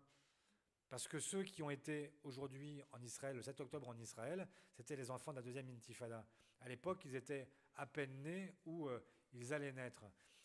Parce que ceux qui ont été aujourd'hui en Israël, le 7 octobre en Israël, c'était les enfants de la deuxième intifada. À l'époque, ils étaient à peine nés ou ils allaient naître.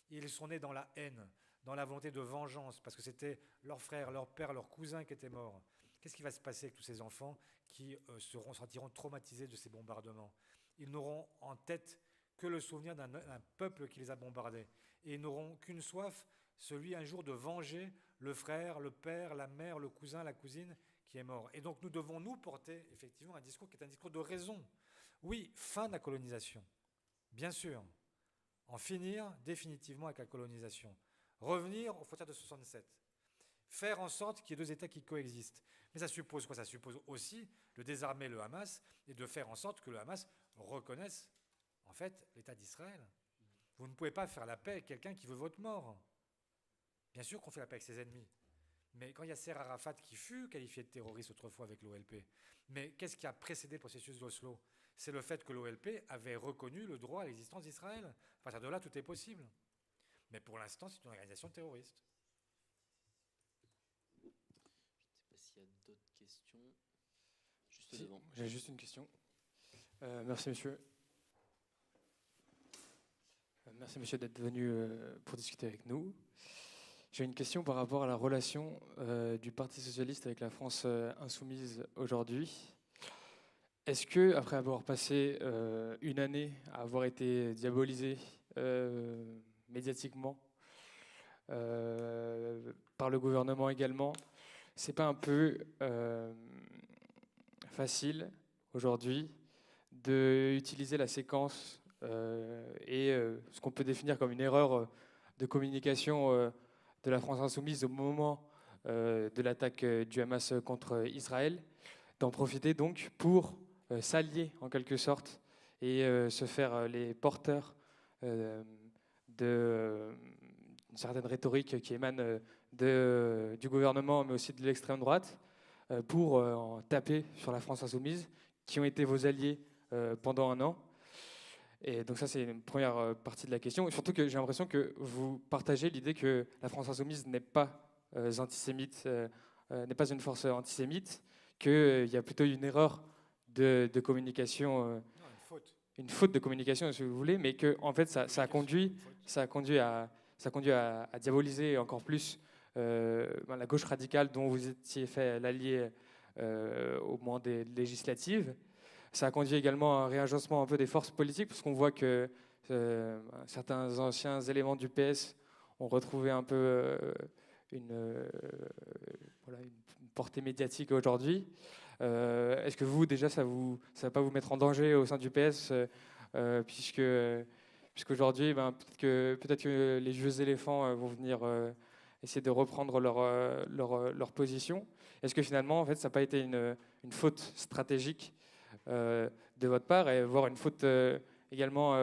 Ils sont nés dans la haine, dans la volonté de vengeance, parce que c'était leur frère, leur père, leur cousin qui étaient morts. Qu'est-ce qui va se passer avec tous ces enfants qui se sentiront traumatisés de ces bombardements? Ils n'auront en tête que le souvenir d'un peuple qui les a bombardés. Et ils n'auront qu'une soif, celui un jour de venger le frère, le père, la mère, le cousin, la cousine qui est mort. Et donc nous devons nous porter effectivement un discours qui est un discours de raison. Oui, fin de la colonisation, bien sûr. En finir définitivement avec la colonisation. Revenir aux frontières de 67. Faire en sorte qu'il y ait deux États qui coexistent. Mais ça suppose quoi? Ça suppose aussi de désarmer le Hamas et de faire en sorte que le Hamas reconnaisse en fait l'État d'Israël. Vous ne pouvez pas faire la paix avec quelqu'un qui veut votre mort. Bien sûr qu'on fait la paix avec ses ennemis. Mais quand il y a Yasser Arafat qui fut qualifié de terroriste autrefois avec l'OLP, mais qu'est-ce qui a précédé le processus d'Oslo? C'est le fait que l'OLP avait reconnu le droit à l'existence d'Israël. À partir de là, tout est possible. Mais pour l'instant, c'est une organisation terroriste. Je ne sais pas s'il y a d'autres questions. Juste devant. J'ai juste une question. Merci, monsieur. Merci, monsieur, d'être venu pour discuter avec nous. J'ai une question par rapport à la relation du Parti socialiste avec la France insoumise aujourd'hui. Est-ce que, après avoir passé une année à avoir été diabolisé médiatiquement par le gouvernement également, c'est pas un peu facile aujourd'hui d'utiliser la séquence et ce qu'on peut définir comme une erreur de communication de la France insoumise au moment de l'attaque du Hamas contre Israël, d'en profiter donc pour s'allier en quelque sorte et se faire les porteurs d'une certaine rhétorique qui émane du gouvernement mais aussi de l'extrême droite pour en taper sur la France insoumise qui ont été vos alliés pendant un an. Et donc ça, c'est une première partie de la question. Et surtout que j'ai l'impression que vous partagez l'idée que la France insoumise n'est pas antisémite, n'est pas une force antisémite, qu'il y a plutôt une erreur de communication, Non, une faute de communication, si vous voulez, mais que en fait, ça a conduit à diaboliser encore plus la gauche radicale dont vous étiez fait l'allié au moment des législatives. Ça a conduit également à un réagencement un peu des forces politiques, parce qu'on voit que certains anciens éléments du PS ont retrouvé un peu une portée médiatique aujourd'hui. Est-ce que vous, déjà, ça ne va pas vous mettre en danger au sein du PS, puisqu'aujourd'hui, peut-être que les vieux éléphants vont venir essayer de reprendre leur position. Est-ce que finalement, en fait, ça n'a pas été une faute stratégique de votre part, et voire une faute également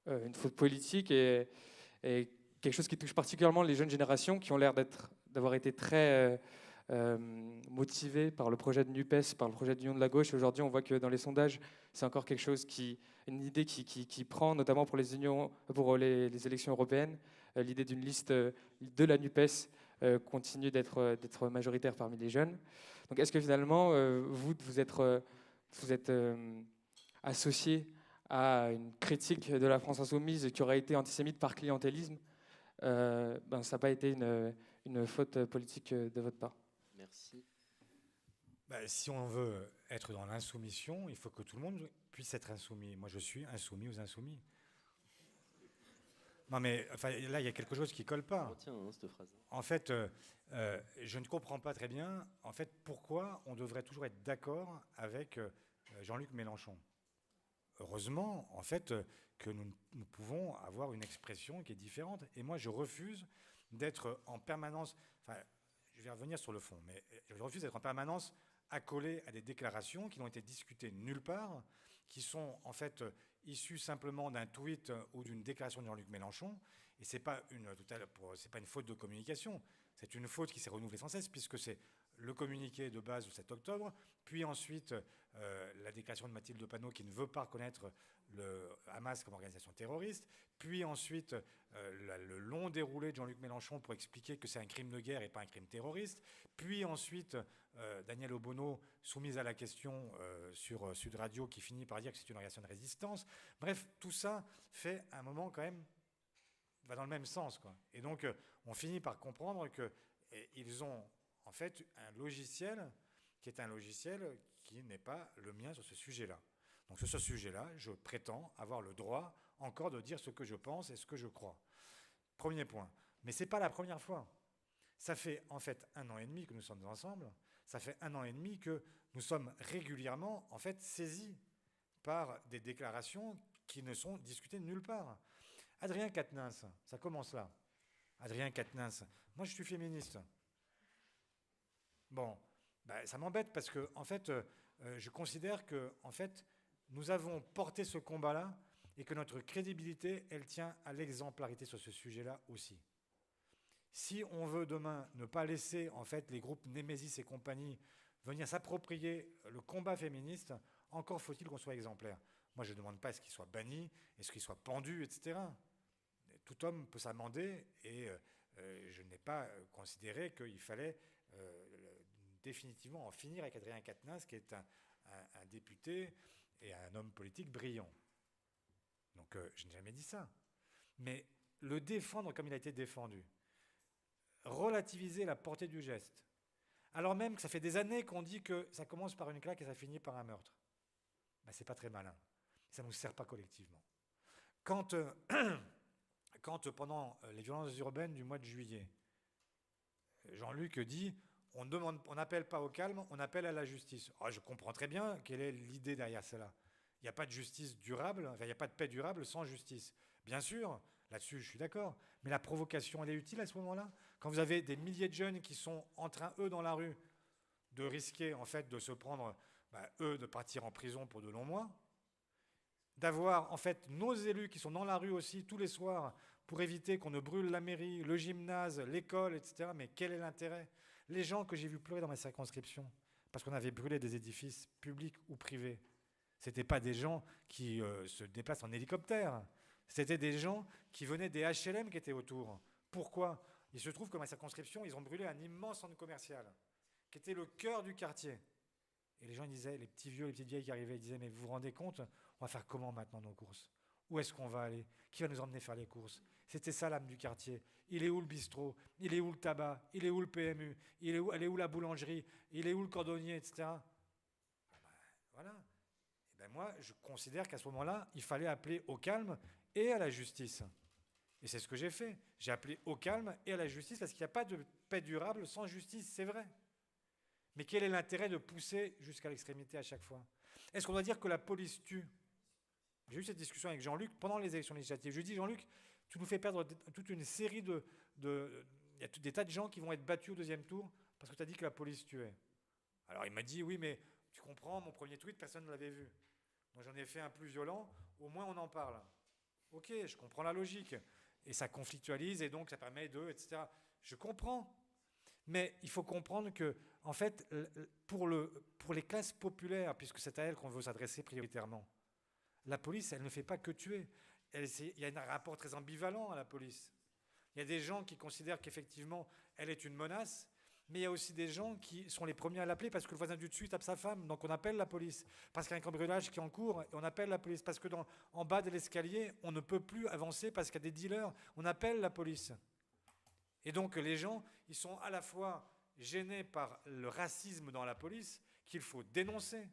une faute politique et quelque chose qui touche particulièrement les jeunes générations qui ont l'air d'avoir été très motivées par le projet de NUPES, par le projet d'Union de la gauche. Aujourd'hui, on voit que dans les sondages, c'est encore quelque chose une idée qui prend, notamment pour les élections européennes. L'idée d'une liste de la NUPES continue d'être majoritaire parmi les jeunes. Donc, est-ce que finalement, vous êtes associé à une critique de la France insoumise qui aurait été antisémite par clientélisme? Ça n'a pas été une faute politique de votre part. Merci. Si on veut être dans l'insoumission, il faut que tout le monde puisse être insoumis. Moi, je suis insoumis aux insoumis. Non, mais là, il y a quelque chose qui ne colle pas. Retiens cette phrase. En fait, je ne comprends pas très bien pourquoi on devrait toujours être d'accord avec Jean-Luc Mélenchon. Heureusement, en fait, que nous pouvons avoir une expression qui est différente. Et moi, je refuse d'être en permanence... je vais revenir sur le fond, mais je refuse d'être en permanence accolés à des déclarations qui n'ont été discutées nulle part, qui sont en fait issues simplement d'un tweet ou d'une déclaration de Jean-Luc Mélenchon. Et ce n'est pas une faute de communication, c'est une faute qui s'est renouvelée sans cesse, puisque c'est le communiqué de base du 7 octobre, puis ensuite la déclaration de Mathilde Panot qui ne veut pas reconnaître le Hamas comme organisation terroriste, puis ensuite le long déroulé de Jean-Luc Mélenchon pour expliquer que c'est un crime de guerre et pas un crime terroriste, puis ensuite Daniel Obono soumise à la question sur Sud Radio qui finit par dire que c'est une organisation de résistance. Bref, tout ça fait un moment quand même va dans le même sens, quoi. Et donc on finit par comprendre qu'ils ont en fait un logiciel qui est un logiciel qui n'est pas le mien sur ce sujet-là. Donc sur ce sujet-là, je prétends avoir le droit encore de dire ce que je pense et ce que je crois. Premier point. Mais ce n'est pas la première fois. Ça fait en fait 1 an et demi que nous sommes ensemble. Ça fait 1 an et demi que nous sommes régulièrement en fait saisis par des déclarations qui ne sont discutées nulle part. Adrien Quatennens, ça commence là. Adrien Quatennens, moi je suis féministe. Bon, ça m'embête parce que en fait, je considère que en fait, nous avons porté ce combat-là et que notre crédibilité, elle tient à l'exemplarité sur ce sujet-là aussi. Si on veut demain ne pas laisser en fait les groupes Némésis et compagnie venir s'approprier le combat féministe, encore faut-il qu'on soit exemplaire. Moi, je ne demande pas est-ce qu'il soit banni, est-ce qu'il soit pendu, etc. Tout homme peut s'amender et je n'ai pas considéré qu'il fallait définitivement en finir avec Adrien Quatennens, qui est un député et un homme politique brillant. Donc je n'ai jamais dit ça. Mais le défendre comme il a été défendu, relativiser la portée du geste, alors même que ça fait des années qu'on dit que ça commence par une claque et ça finit par un meurtre, c'est pas très malin. Ça ne nous sert pas collectivement. Quand pendant les violences urbaines du mois de juillet, Jean-Luc dit on n'appelle pas au calme, on appelle à la justice. Je comprends très bien quelle est l'idée derrière cela. Il n'y a pas de justice durable, il n'y a pas de paix durable sans justice. Bien sûr, là-dessus je suis d'accord, mais la provocation elle est utile à ce moment-là. Quand vous avez des milliers de jeunes qui sont en train, eux, dans la rue, de risquer en fait de se prendre, eux, de partir en prison pour de longs mois, d'avoir en fait nos élus qui sont dans la rue aussi tous les soirs pour éviter qu'on ne brûle la mairie, le gymnase, l'école, etc. Mais quel est l'intérêt ? Les gens que j'ai vus pleurer dans ma circonscription, parce qu'on avait brûlé des édifices publics ou privés, ce n'étaient pas des gens qui se déplacent en hélicoptère, c'était des gens qui venaient des HLM qui étaient autour. Pourquoi ? Il se trouve que dans ma circonscription, ils ont brûlé un immense centre commercial, qui était le cœur du quartier. Et les gens disaient, les petits vieux, les petites vieilles qui arrivaient, ils disaient, mais vous vous rendez compte, on va faire comment maintenant nos courses ? Où est-ce qu'on va aller ? Qui va nous emmener faire les courses ? C'était ça l'âme du quartier. Il est où le bistrot ? Il est où le tabac ? Il est où le PMU ? Elle est où la boulangerie ? Il est où le cordonnier, etc. Voilà. Et moi, je considère qu'à ce moment-là, il fallait appeler au calme et à la justice. Et c'est ce que j'ai fait. J'ai appelé au calme et à la justice parce qu'il n'y a pas de paix durable sans justice, c'est vrai. Mais quel est l'intérêt de pousser jusqu'à l'extrémité à chaque fois ? Est-ce qu'on doit dire que la police tue ? J'ai eu cette discussion avec Jean-Luc pendant les élections législatives. Je lui ai dit, Jean-Luc, tu nous fais perdre toute une série il y a des tas de gens qui vont être battus au deuxième tour parce que tu as dit que la police tuait. Alors il m'a dit, oui, mais tu comprends, mon premier tweet, personne ne l'avait vu. Donc j'en ai fait un plus violent, au moins on en parle. Ok, je comprends la logique. Et ça conflictualise et donc ça permet etc. Je comprends. Mais il faut comprendre que, en fait, pour les classes populaires, puisque c'est à elles qu'on veut s'adresser prioritairement, la police, elle ne fait pas que tuer. Il y a un rapport très ambivalent à la police. Il y a des gens qui considèrent qu'effectivement, elle est une menace, mais il y a aussi des gens qui sont les premiers à l'appeler parce que le voisin du dessus tape sa femme, donc on appelle la police. Parce qu'il y a un cambriolage qui est en cours, et on appelle la police. Parce que en bas de l'escalier, on ne peut plus avancer parce qu'il y a des dealers, on appelle la police. Et donc les gens, ils sont à la fois gênés par le racisme dans la police, qu'il faut dénoncer.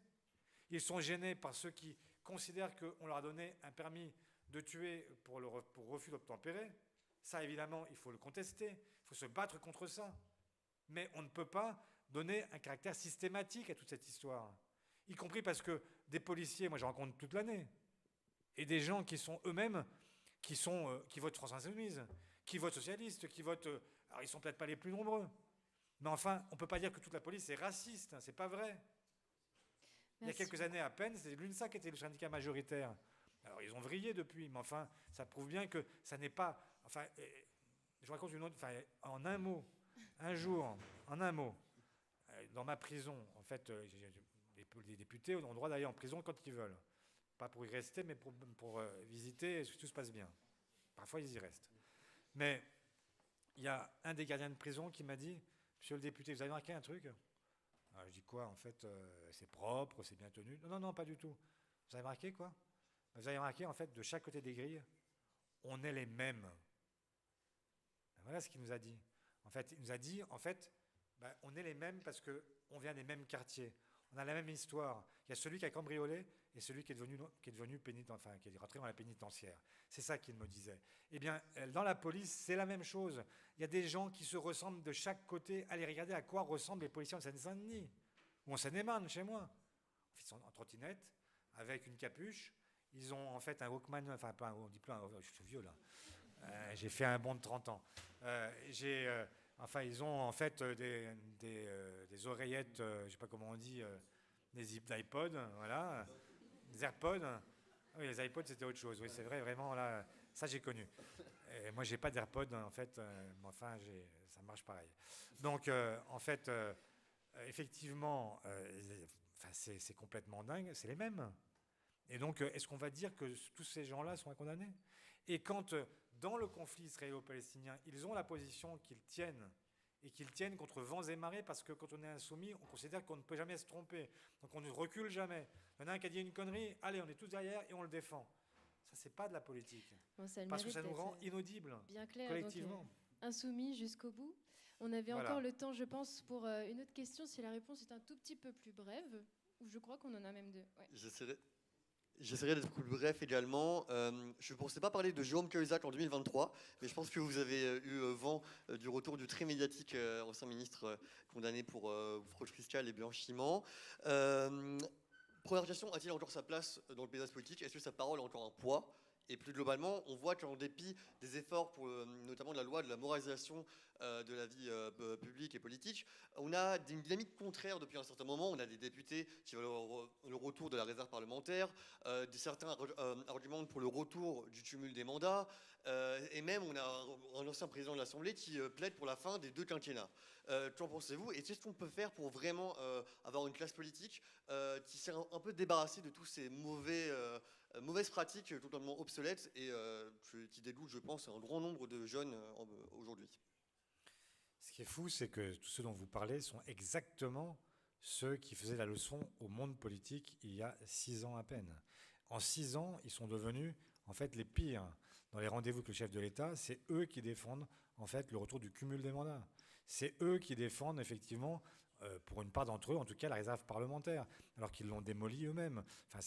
Ils sont gênés par ceux qui considèrent qu'on leur a donné un permis de tuer pour refus d'obtempérer. Ça, évidemment, il faut le contester, il faut se battre contre ça. Mais on ne peut pas donner un caractère systématique à toute cette histoire. Y compris parce que des policiers, moi je rencontre toute l'année, et des gens qui sont eux-mêmes, qui votent France Insoumise, qui votent socialistes, qui votent... Alors ils ne sont peut-être pas les plus nombreux, Mais enfin, on ne peut pas dire que toute la police est raciste, hein, c'est pas vrai. Il y a quelques années à peine, c'était l'UNSA qui était le syndicat majoritaire. Alors ils ont vrillé depuis, mais enfin, ça prouve bien que ça n'est pas... Enfin, je vous raconte une autre... Enfin, en un mot, un jour, en un mot, dans ma prison, en fait, les députés ont le droit d'aller en prison quand ils veulent. Pas pour y rester, mais pour visiter, et tout se passe bien. Parfois, ils y restent. Mais il y a un des gardiens de prison qui m'a dit, monsieur le député, vous avez remarqué un truc? Alors, je dis quoi? En fait, c'est propre, c'est bien tenu. Non, non, non, pas du tout. Vous avez remarqué quoi? Vous avez remarqué, en fait, de chaque côté des grilles, on est les mêmes. Voilà ce qu'il nous a dit. En fait, il nous a dit, en fait, on est les mêmes parce qu'on vient des mêmes quartiers. On a la même histoire. Il y a celui qui a cambriolé et celui qui est devenu qui est rentré dans la pénitentiaire. C'est ça qu'il me disait. Eh bien, dans la police, c'est la même chose. Il y a des gens qui se ressemblent de chaque côté. Allez, regardez à quoi ressemblent les policiers en Seine-Saint-Denis ou en Seine-et-Marne, chez moi. Ils sont en trottinette, avec une capuche. Ils ont en fait un Walkman, enfin, pas un, on dit plus un, je suis vieux là. J'ai fait un bond de 30 ans. Enfin, ils ont en fait des oreillettes, je ne sais pas comment on dit, des iPods, voilà, des AirPods. Ah oui, les iPods, c'était autre chose. Oui, c'est vrai, vraiment, là, ça, j'ai connu. Et moi, je n'ai pas d'AirPods, en fait, mais enfin, ça marche pareil. Donc, en fait, effectivement, c'est complètement dingue, c'est les mêmes. Et donc, est-ce qu'on va dire que tous ces gens-là sont condamnés? Et quand, dans le conflit israélo-palestinien, ils ont la position qu'ils tiennent, et qu'ils tiennent contre vents et marées, parce que quand on est insoumis, on considère qu'on ne peut jamais se tromper. Donc on ne recule jamais. Il y en a un qui a dit une connerie, allez, on est tous derrière et on le défend. Ça, c'est pas de la politique. Bon, parce que ça nous rend inaudibles, bien clair, collectivement. Donc, insoumis jusqu'au bout. On avait encore le temps, je pense, pour une autre question, si la réponse est un tout petit peu plus brève, ou je crois qu'on en a même deux. Ouais. J'essaierai d'être plus bref également. Je ne pensais pas parler de Jérôme Cahuzac en 2023, mais je pense que vous avez eu vent du retour du très médiatique ancien ministre condamné pour fraude fiscale et blanchiment. Première question, a-t-il encore sa place dans le paysage politique? Est-ce que sa parole a encore un poids? Et plus globalement, on voit qu'en dépit des efforts, notamment de la loi de la moralisation de la vie publique et politique, on a une dynamique contraire depuis un certain moment. On a des députés qui veulent le retour de la réserve parlementaire, certains argumentent pour le retour du cumul des mandats, et même on a un ancien président de l'Assemblée qui plaide pour la fin des 2 quinquennats. Qu'en pensez-vous? Et qu'est-ce qu'on peut faire pour vraiment avoir une classe politique qui s'est un peu débarrassée de tous ces mauvaises pratiques totalement obsolètes et qui dégoûtent, je pense, un grand nombre de jeunes aujourd'hui? Ce qui est fou, c'est que tous ceux dont vous parlez sont exactement ceux qui faisaient la leçon au monde politique il y a 6 ans à peine. En 6 ans, ils sont devenus en fait les pires. Dans les rendez-vous avec le chef de l'État, c'est eux qui défendent en fait le retour du cumul des mandats. C'est eux qui défendent effectivement, pour une part d'entre eux, en tout cas la réserve parlementaire, alors qu'ils l'ont démolie eux-mêmes. Enfin,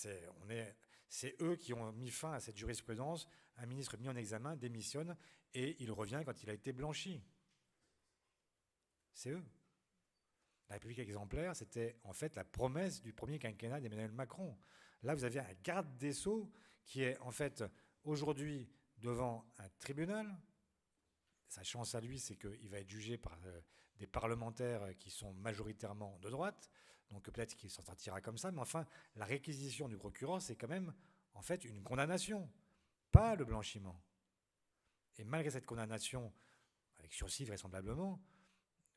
c'est eux qui ont mis fin à cette jurisprudence. Un ministre mis en examen démissionne et il revient quand il a été blanchi. C'est eux. La République exemplaire, c'était en fait la promesse du premier quinquennat d'Emmanuel Macron. Là, vous avez un garde des Sceaux qui est en fait aujourd'hui devant un tribunal. Sa chance à lui, c'est qu'il va être jugé par des parlementaires qui sont majoritairement de droite. Donc peut-être qu'il s'en sortira comme ça. Mais enfin, la réquisition du procureur, c'est quand même en fait une condamnation, pas le blanchiment. Et malgré cette condamnation, avec sursis vraisemblablement,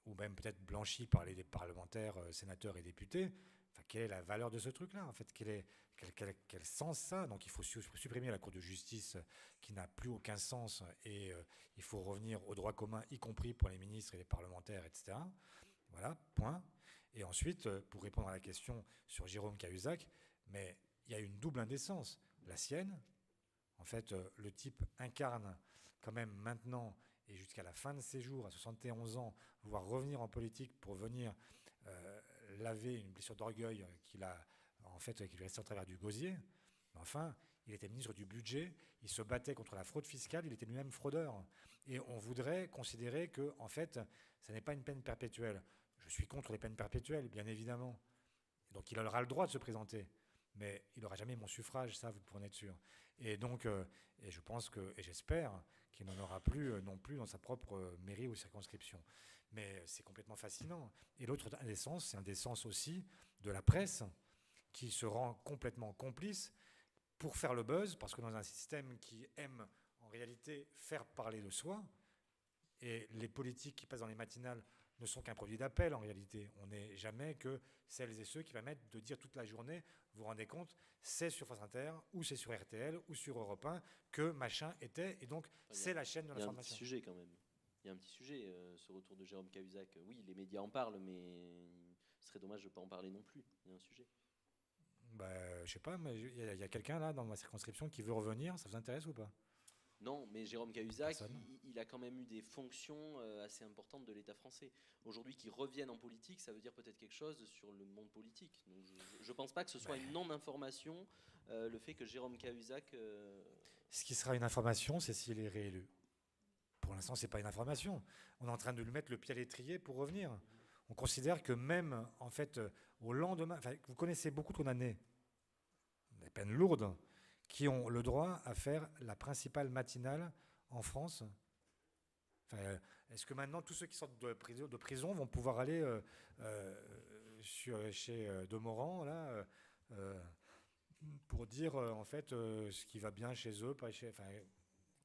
ou même peut-être blanchi par les parlementaires, sénateurs et députés, enfin, quelle est la valeur de ce truc-là? En fait, quel sens ça? Donc il faut supprimer la Cour de justice qui n'a plus aucun sens et il faut revenir au droit commun, y compris pour les ministres et les parlementaires, etc. Voilà, point. Et ensuite, pour répondre à la question sur Jérôme Cahuzac, mais il y a une double indécence. La sienne, en fait, le type incarne quand même maintenant et jusqu'à la fin de ses jours, à 71 ans, pouvoir revenir en politique pour venir laver une blessure d'orgueil qui lui restait en travers du gosier. Mais enfin, il était ministre du budget, il se battait contre la fraude fiscale, il était lui-même fraudeur. Et on voudrait considérer que, en fait, ça n'est pas une peine perpétuelle. Je suis contre les peines perpétuelles, bien évidemment. Donc il aura le droit de se présenter. Mais il n'aura jamais mon suffrage, ça, vous pouvez en être sûr. Et donc, et je pense et j'espère qu'il n'en aura plus non plus dans sa propre mairie ou circonscription. Mais c'est complètement fascinant. Et l'autre indécence, c'est indécence aussi de la presse, qui se rend complètement complice pour faire le buzz, parce que dans un système qui aime en réalité faire parler de soi, et les politiques qui passent dans les matinales ne sont qu'un produit d'appel en réalité. On n'est jamais que celles et ceux qui permettent de dire toute la journée, vous vous rendez compte, c'est sur France Inter, ou c'est sur RTL, ou sur Europe 1, que machin était, et donc c'est la chaîne de Il y a un l'information. petit sujet quand même. Il y a un petit sujet, ce retour de Jérôme Cahuzac. Oui, les médias en parlent, mais ce serait dommage de ne pas en parler non plus. Il y a un sujet. Je sais pas, mais il y a quelqu'un là dans ma circonscription qui veut revenir, ça vous intéresse ou pas? Non, mais Jérôme Cahuzac, Personne. il a quand même eu des fonctions assez importantes de l'État français. Aujourd'hui, qu'il revienne en politique, ça veut dire peut-être quelque chose sur le monde politique. Donc, je ne pense pas que ce soit une non-information, le fait que Jérôme Cahuzac... Ce qui sera une information, c'est s'il est réélu. Pour l'instant, c'est pas une information. On est en train de lui mettre le pied à l'étrier pour revenir. On considère que même, en fait, au lendemain... Vous connaissez beaucoup de condamnés, des peines lourdes, qui ont le droit à faire la principale matinale en France. Est-ce que maintenant, tous ceux qui sortent de prison vont pouvoir aller chez Demorand, là, pour dire, en fait, ce qui va bien chez eux, pas chez...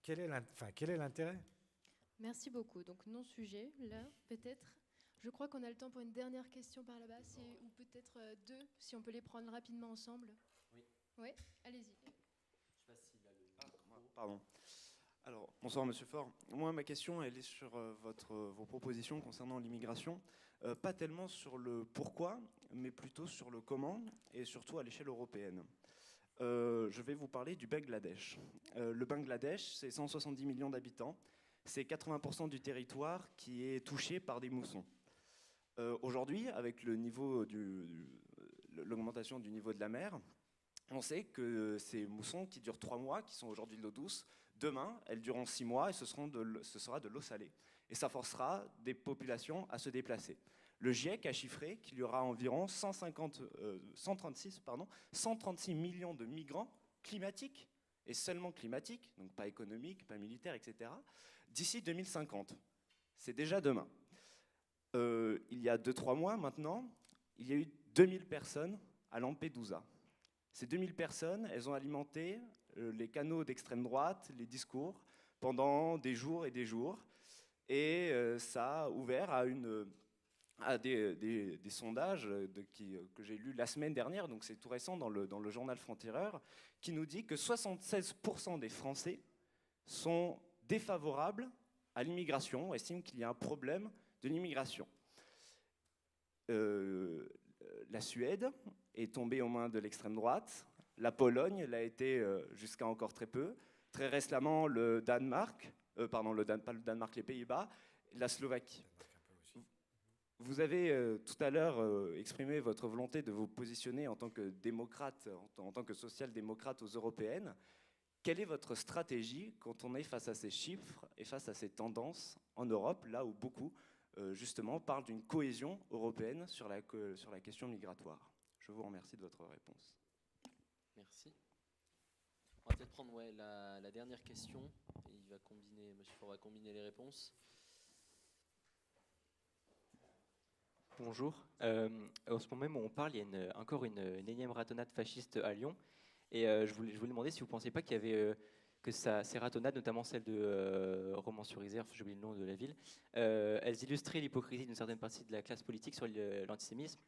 quel est l'intérêt? Merci beaucoup. Donc, non-sujet, là, peut-être. Je crois qu'on a le temps pour une dernière question par là-bas, ou peut-être deux, si on peut les prendre rapidement ensemble. Oui. Oui, allez-y. Pardon. Alors, bonsoir Monsieur Faure. Moi, ma question, elle est sur vos propositions concernant l'immigration. Pas tellement sur le pourquoi, mais plutôt sur le comment, et surtout à l'échelle européenne. Je vais vous parler du Bangladesh. Le Bangladesh, c'est 170 millions d'habitants. C'est 80% du territoire qui est touché par des moussons. Aujourd'hui, avec l'augmentation du niveau de la mer, on sait que ces moussons qui durent 3 mois, qui sont aujourd'hui de l'eau douce, demain, elles dureront 6 mois et ce sera de l'eau salée. Et ça forcera des populations à se déplacer. Le GIEC a chiffré qu'il y aura environ 136 millions de migrants climatiques, et seulement climatiques, donc pas économiques, pas militaires, etc., d'ici 2050. C'est déjà demain. Il y a 2-3 mois maintenant, il y a eu 2000 personnes à Lampedusa. Ces 2000 personnes, elles ont alimenté les canaux d'extrême droite, les discours, pendant des jours et des jours. Et ça a ouvert à des sondages que j'ai lus la semaine dernière, donc c'est tout récent dans le journal Franc-Tireur, qui nous dit que 76% des Français sont défavorables à l'immigration, estiment qu'il y a un problème de l'immigration. La Suède est tombée aux mains de l'extrême droite. La Pologne l'a été jusqu'à encore très peu. Très récemment, le Danemark, pas le Danemark, les Pays-Bas, la Slovaquie. Vous avez tout à l'heure exprimé votre volonté de vous positionner en tant que démocrate, en tant que social-démocrate aux européennes. Quelle est votre stratégie quand on est face à ces chiffres et face à ces tendances en Europe, là où beaucoup, justement, parlent d'une cohésion européenne sur la question migratoire? Je vous remercie de votre réponse. Merci. On va peut-être prendre la dernière question. Et Monsieur Faure va combiner les réponses. Bonjour. En ce moment même où on parle, il y a encore une énième ratonnade fasciste à Lyon. Et je voulais demander si vous ne pensez pas qu'il y avait ces ratonnades, notamment celle de Romans-sur-Isère, j'ai oublié le nom de la ville, elles illustraient l'hypocrisie d'une certaine partie de la classe politique sur l'antisémitisme,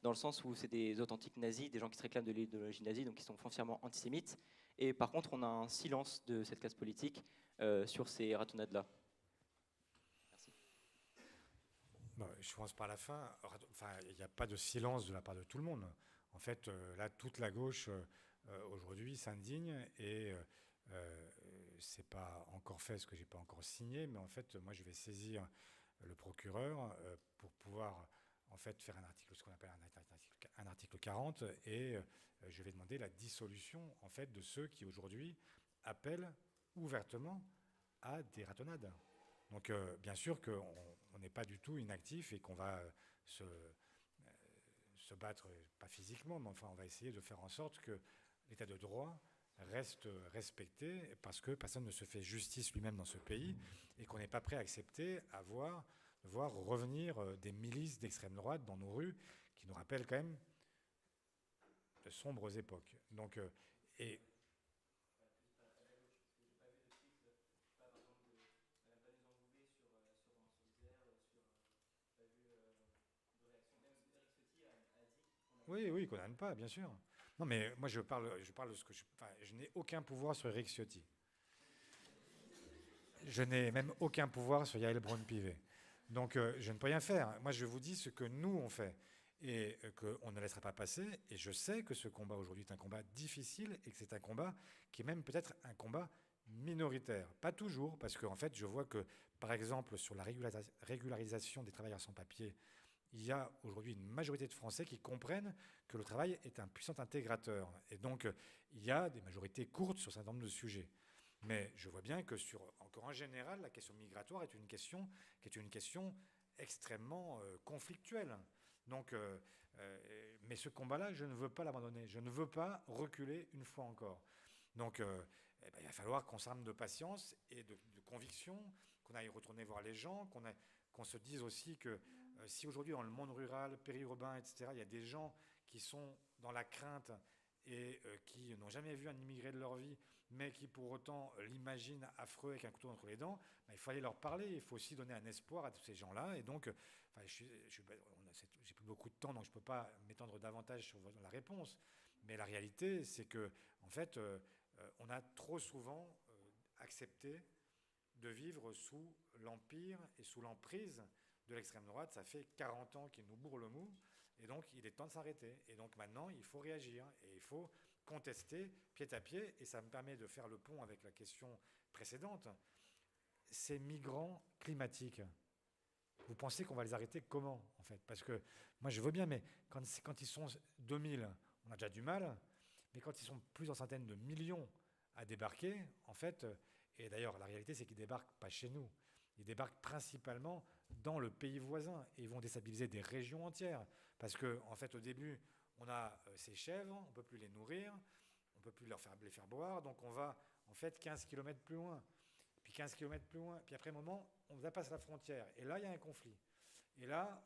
dans le sens où c'est des authentiques nazis, des gens qui se réclament de l'idéologie nazie, donc qui sont foncièrement antisémites. Et par contre, on a un silence de cette classe politique sur ces ratonnades-là. Je commence par la fin. Il n'y a pas de silence de la part de tout le monde. En fait, là, toute la gauche aujourd'hui s'indigne et c'est pas encore fait ce que j'ai pas encore signé, mais en fait, moi, je vais saisir le procureur pour pouvoir en fait faire un article, ce qu'on appelle un article 40, et je vais demander la dissolution en fait de ceux qui aujourd'hui appellent ouvertement à des ratonnades. Donc, bien sûr qu'on n'est pas du tout inactif et qu'on va se battre, pas physiquement, mais enfin, on va essayer de faire en sorte que l'état de droit reste respecté parce que personne ne se fait justice lui-même dans ce pays et qu'on n'est pas prêt à accepter à voir de voir revenir des milices d'extrême droite dans nos rues qui nous rappellent quand même de sombres époques. Donc, et oui, oui, condamne pas, bien sûr. Non, mais moi je parle de ce que je n'ai aucun pouvoir sur Éric Ciotti. Je n'ai même aucun pouvoir sur Yael Braun-Pivet. Donc je ne peux rien faire. Moi je vous dis ce que nous on fait et qu'on ne laissera pas passer. Et je sais que ce combat aujourd'hui est un combat difficile et que c'est un combat qui est même peut-être un combat minoritaire. Pas toujours, parce qu'en fait je vois que par exemple sur la régularisation des travailleurs sans papier, il y a aujourd'hui une majorité de Français qui comprennent que le travail est un puissant intégrateur. Et donc, il y a des majorités courtes sur un certain nombre de sujets. Mais je vois bien que, encore en général, la question migratoire est une question extrêmement conflictuelle. Donc, mais ce combat-là, je ne veux pas l'abandonner. Je ne veux pas reculer une fois encore. Donc, il va falloir qu'on s'arme de patience et de conviction, qu'on aille retourner voir les gens, qu'on se dise aussi que si aujourd'hui dans le monde rural, périurbain, etc., il y a des gens qui sont dans la crainte et qui n'ont jamais vu un immigré de leur vie, mais qui pour autant l'imaginent affreux avec un couteau entre les dents, il faut aller leur parler, il faut aussi donner un espoir à tous ces gens-là. Et donc, j'ai plus beaucoup de temps, donc je ne peux pas m'étendre davantage sur la réponse. Mais la réalité, c'est que, en fait, on a trop souvent accepté de vivre sous l'empire et sous l'emprise de l'extrême droite. Ça fait 40 ans qu'ils nous bourrent le mou, et donc il est temps de s'arrêter. Et donc maintenant, il faut réagir, et il faut contester pied à pied, et ça me permet de faire le pont avec la question précédente. Ces migrants climatiques, vous pensez qu'on va les arrêter comment, en fait? Parce que moi, je veux bien, mais quand ils sont 2000, on a déjà du mal, mais quand ils sont plusieurs centaines de millions à débarquer, en fait, et d'ailleurs, la réalité, c'est qu'ils débarquent pas chez nous. Ils débarquent principalement dans le pays voisin et ils vont déstabiliser des régions entières. Parce qu'en fait, au début, on a ces chèvres, on ne peut plus les nourrir, on ne peut plus les faire boire, donc on va en fait 15 km plus loin, puis 15 km plus loin, puis après un moment, on dépasse la frontière. Et là, il y a un conflit. Et là,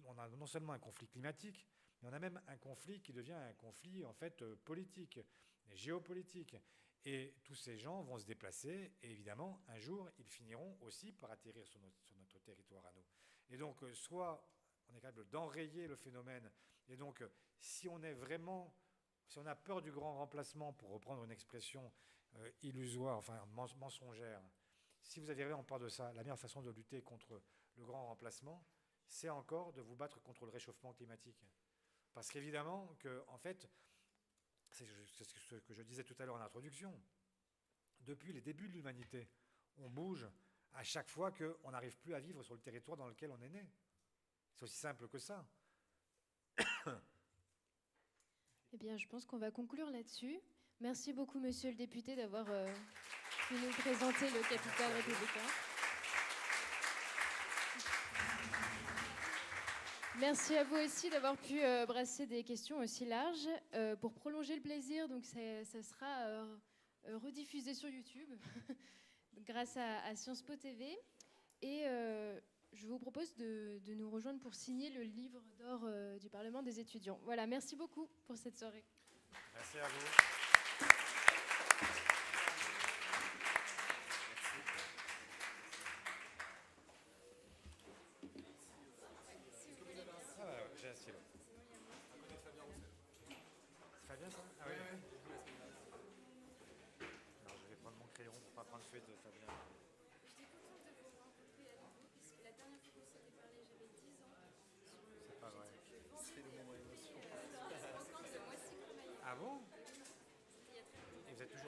on a non seulement un conflit climatique, mais on a même un conflit qui devient un conflit en fait politique, géopolitique. Et tous ces gens vont se déplacer et évidemment, un jour, ils finiront aussi par atterrir sur notre territoire à nous. Et donc, soit on est capable d'enrayer le phénomène, et donc, si on a peur du grand remplacement, pour reprendre une expression illusoire, enfin mensongère, si vous avez vraiment peur de ça, la meilleure façon de lutter contre le grand remplacement, c'est encore de vous battre contre le réchauffement climatique. Parce qu'évidemment, en fait, c'est ce que je disais tout à l'heure en introduction, depuis les débuts de l'humanité, on bouge à chaque fois qu'on n'arrive plus à vivre sur le territoire dans lequel on est né. C'est aussi simple que ça. Eh bien, je pense qu'on va conclure là-dessus. Merci beaucoup, monsieur le député, d'avoir pu nous présenter le capital républicain. Merci à vous aussi d'avoir pu brasser des questions aussi larges. Pour prolonger le plaisir, donc ça sera rediffusé sur YouTube grâce à Sciences Po TV. Et je vous propose de nous rejoindre pour signer le livre d'or du Parlement des étudiants. Voilà, merci beaucoup pour cette soirée. Merci à vous. J'ai assez. C'est Fabien, ça? Ah oui. Alors, je vais prendre mon crayon pour ne pas prendre feu de Fabien. J'étais contente de vous rencontrer à nouveau, puisque la dernière fois qu'on s'était parlé, j'avais 10 ans. C'est pas vrai. C'est le moment émotion. Moi aussi, Ah bon?